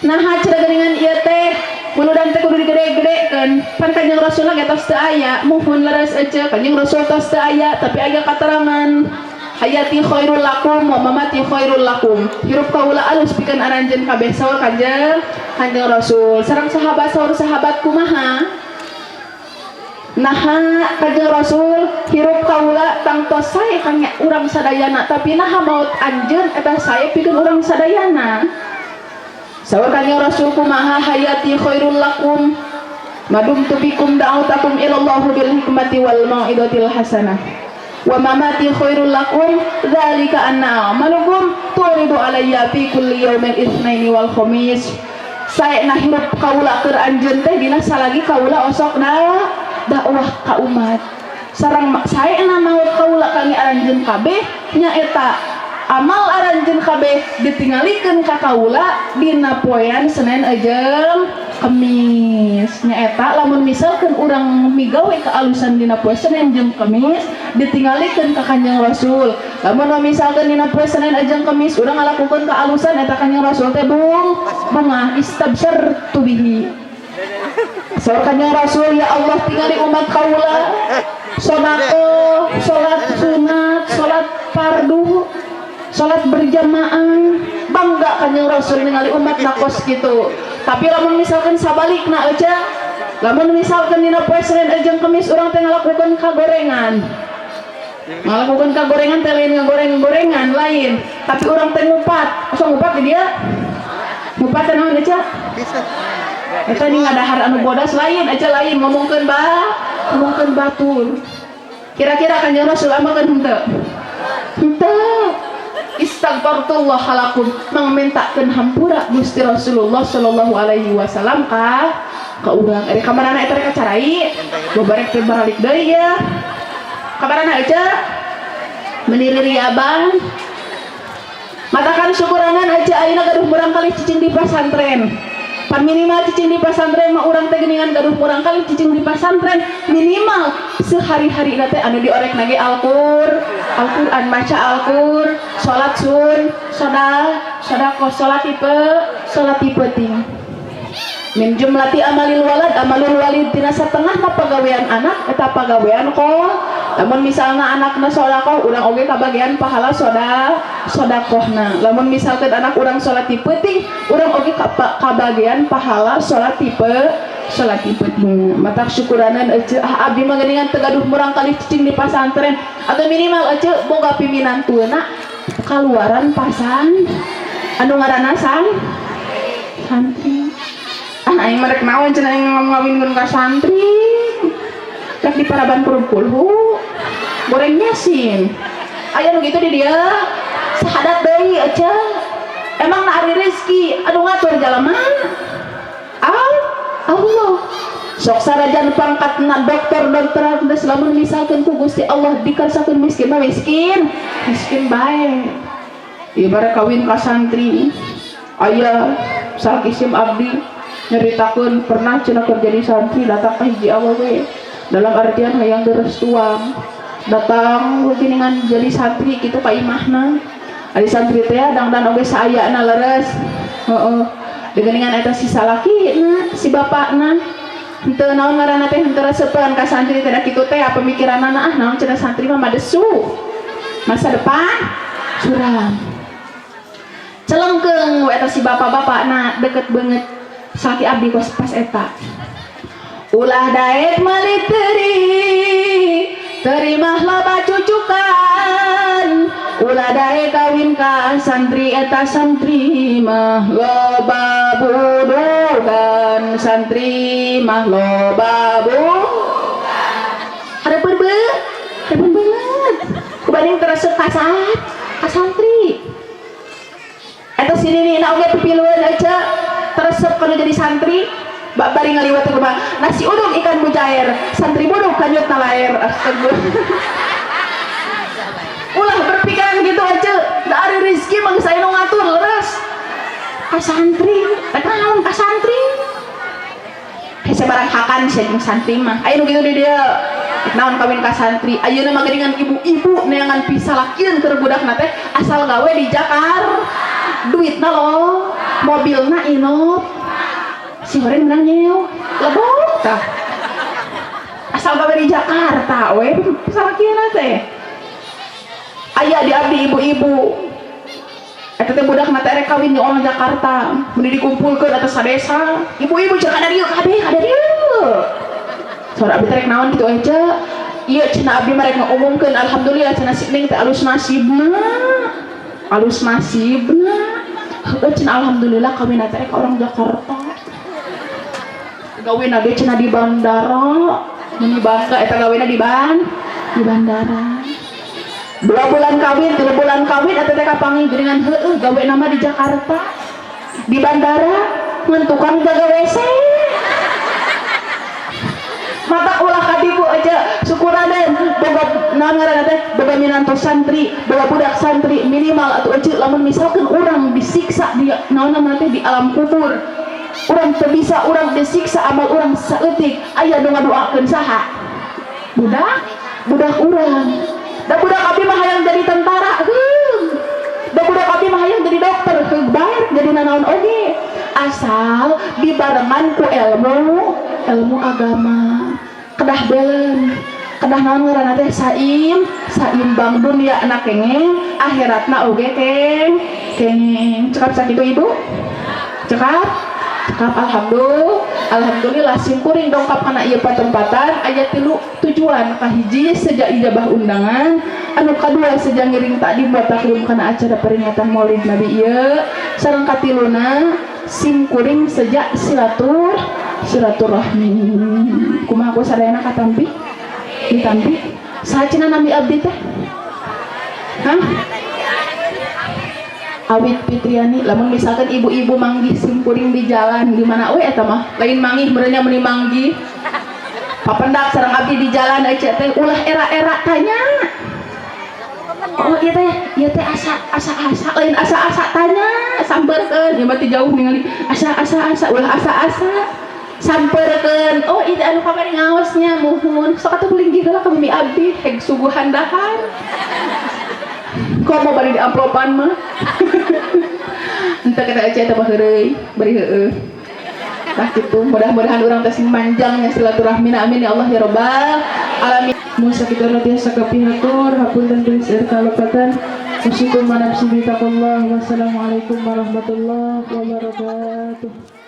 nah cenah geuningan ieu teh muludan teh kudu digede-gedekeun pan Kanjeng Rasul ge tos teu aya muhun leres eueuh Kanjeng Rasul tos teu aya tapi aya katerangan hayati khairul lakum wa mamati khairul lakum hirup kaula alus pikeun aranjeun kabeh saur Kanjeng Rasul sareng sahabat kumaha naha Kanjeng Rasul hirup kaula tangtos sae kang urang sadayana tapi naha maut anjeun eta sae pikeun urang sadayana saur Kanjeng Rasul kumaha hayati khairul lakum madumtu bikum da'utakum ilallahu bil hikmati wal mau'izatil hasanah wa mamati khairul lakum dzalika anna amalukum turidu alayya fi kulli yawmin itsnaini wal khamis saena hirup kaula keur anjeun teh dina salagi kaula osokna dakwah ka umat sareng saena maut kaula kami aranjeun kabeh nyaeta amal aranjeun kabeh ditingalikeun ka kaula dina poean Senin jeung Kemis nyaeta lamun misalkan urang migawe kealusan dina poe Senin jeung Kemis ditinggalikeun ka Kanjeng Rasul. Lamun misalkan dina poe Senin jeung Kemis urang ngalakukeun kealusan eta Kanjeng Rasul teh bunga istabsyartu bihi. Saur Kanjeng Rasul, ya Allah tingali umat kaula sedekah, salat sunat, salat fardu, salat berjamaah, bangga Kanjeng Rasul ningali umat nakos gitu. Tapi lamun misalkan sabalikna aja, lamun misalkan dina poe Senin jeung Kemis urang teh ngalakukeun kagorengan. Ngalakukeun kagorengan teh lain ngagoreng-gorengan lain, tapi urang teh ngupat. Asa ngupat di dia? Ngupat teh naon aja? Eta nih ngadahar anu bodas lain aja lain ngomongkeun batur. Kira-kira Kanjeng Rasul amakeun henteu? Henteu. Istighfarullah halakum mangmintakeun hampura Gusti Rasulullah sallallahu alaihi wasallam ka urang. Ari kamarana eta rek carai, bobarek teh balik deui ya. Kamarana aja meniriri abang. Matakan syukurangan aja ayeuna gaduh murang kali cicing di pesantren. Pan minimal cicing di pesantren mah urang teh geuningan gaduh murang kali cicing di pesantren minimal sehari-hari teh anu diorek nage Al-Qur'an maca Al-Qur'an, salat sun, sedekah, salat tipe ting. Min jumlati amalul walid tina satengah mah pagawean anak eta pagawean kol. Lamun misalna anakna sedekah urang oge kabagian pahala sedekahna. Lamun misalkan anak urang salat tipe ting urang oge kabagian pahala salat tipe ting. Matak syukuranan ece abdi mah geuningan teu gaduh murang kali cicing di pesantren atau minimal ece boga piminantuna kaluaran pasan anu ngaranna santri. Aing merek naon cenah aing ngawinkeun ka santri. Rek di paraban purupulhu. Goreng nyasin. Aya nu kitu di dia. Sahadat deui aja. Emang na ari rezeki anu ngatur jalema? Allah. Sok sarajan pangkatna dokter geus lamun misalkeun ku Gusti Allah dikarsakeun miskin mah miskin bae. Ibarat kawin ka santri. Aya sakisim abdi nyeritakeun pernah cenah kerja di santri datang ka hiji awewe dalam artian hayang direstuan datang geuningan jadi santri kitu ka imahna ari santri teh dangdan oge saayana leres geuningan eta si salakina si bapakna henteu naon ngaranna teh henteu reseupeun ka santri teh kitu teh pemikiranna naon cenah santri mah madesu masa depan suram celengkeung eta si bapak-bapakna deket banget saki abdi kos pas eta ulah daek malik terimahlah bacucukan ulah daek kawin ka santri eta santri mah loba budukan santri mah loba budukan hareupeun banget kubanding teresep ka santri eta sini na oge pipilueun aja teresep kalau jadi santri bari ngaliwat ke rumah nasi uduk ikan mujair santri buduk lanjut nalair ulah berpikiran gitu aja dari rezeki mang saya ngatur leres ka santri naon ka santri hese barang hakan jeung santri mah aya nu kitu di dia naon kawin ka santri ayeuna mah geuningan ibu-ibu neangan pisalakieun keur budakna teh asal gawe di Jakarta duitna loh mobilna inop si goreng menang nyew lebok tah asal gawe di Jakarta we salakieuna teh aya di abdi ibu-ibu eta teh budakna teh rek kawin jeung orang Jakarta mun dikumpulkeun atas sadesa ibu-ibu jeung ada dieu kabeh ada dieu saur abdi teh rek naon kitu aja ieu cenah abdi mah rek ngumumkeun alhamdulillah cenah si ning teh alus nasibna cenah alhamdulillah kawin teh ka orang Jakarta gawina ge cenah di bandara mun bangga eta gawina di bandara 2 bulan kawin 3 bulan kawin eta teh kapanggih geuningan heueuh gawe nama di Jakarta di bandara ngan tukang jaga WC mata ulah kadiku aja syukuranen boga naon ngaranna teh boga minantos santri boga budak santri minimal atuh ece lamun misalkan urang disiksa di naon namanya teh di alam kubur urang teu bisa urang disiksa amal urang saeutik aya nu ngadoakeun saha budak urang da budak abdi mah hayang jadi tentara da budak abdi mah hayang jadi dokter baik jadi nanaon oge asal dibarengan ku ilmu agama kedah belen kedah naon ngaranna teh saimbang dunia na kengeng akhiratna oge kengeng cekap sakitu ibu cekap alhamdulillah simkuring dongkap kana ieu patempatan aya 3 tujuan kahiji sejak ijabah undangan anu kadua sejak ngiring tadi buat taklim kana acara peringatan Maulid Nabi ieu sareng katiluna simkuring sejak silaturahmi kumaha ku sadayana katampi ditampi saha nami abdi teh Awit Fitriani lamun misalkan ibu-ibu manggih simkuring di jalan gimana eta mah lain manggih merenya meni manggih papendak sareng abdi di jalan ece teh ulah era-era tanya oh ieu teh asa lain asa tanya sampeurkeun ieu mah ti jauh ningali asa ulah asa sampeurkeun oh ieu anu kamari ngaosnya muhun sok atuh belinggih heula ka mimi abdi heg suguhan dahar kok mau bari di amplopan mah entah kita aja tambah heureuy bari heeh tah kitu mudah-mudahan urang teh sing manjangnya silaturahmi amin ya Allah ya rabbal alamin musa kita tiasa kapihatur hapunten geus kalopatan wasyukur manapsi bitaqullah wassalamualaikum warahmatullahi wabarakatuh.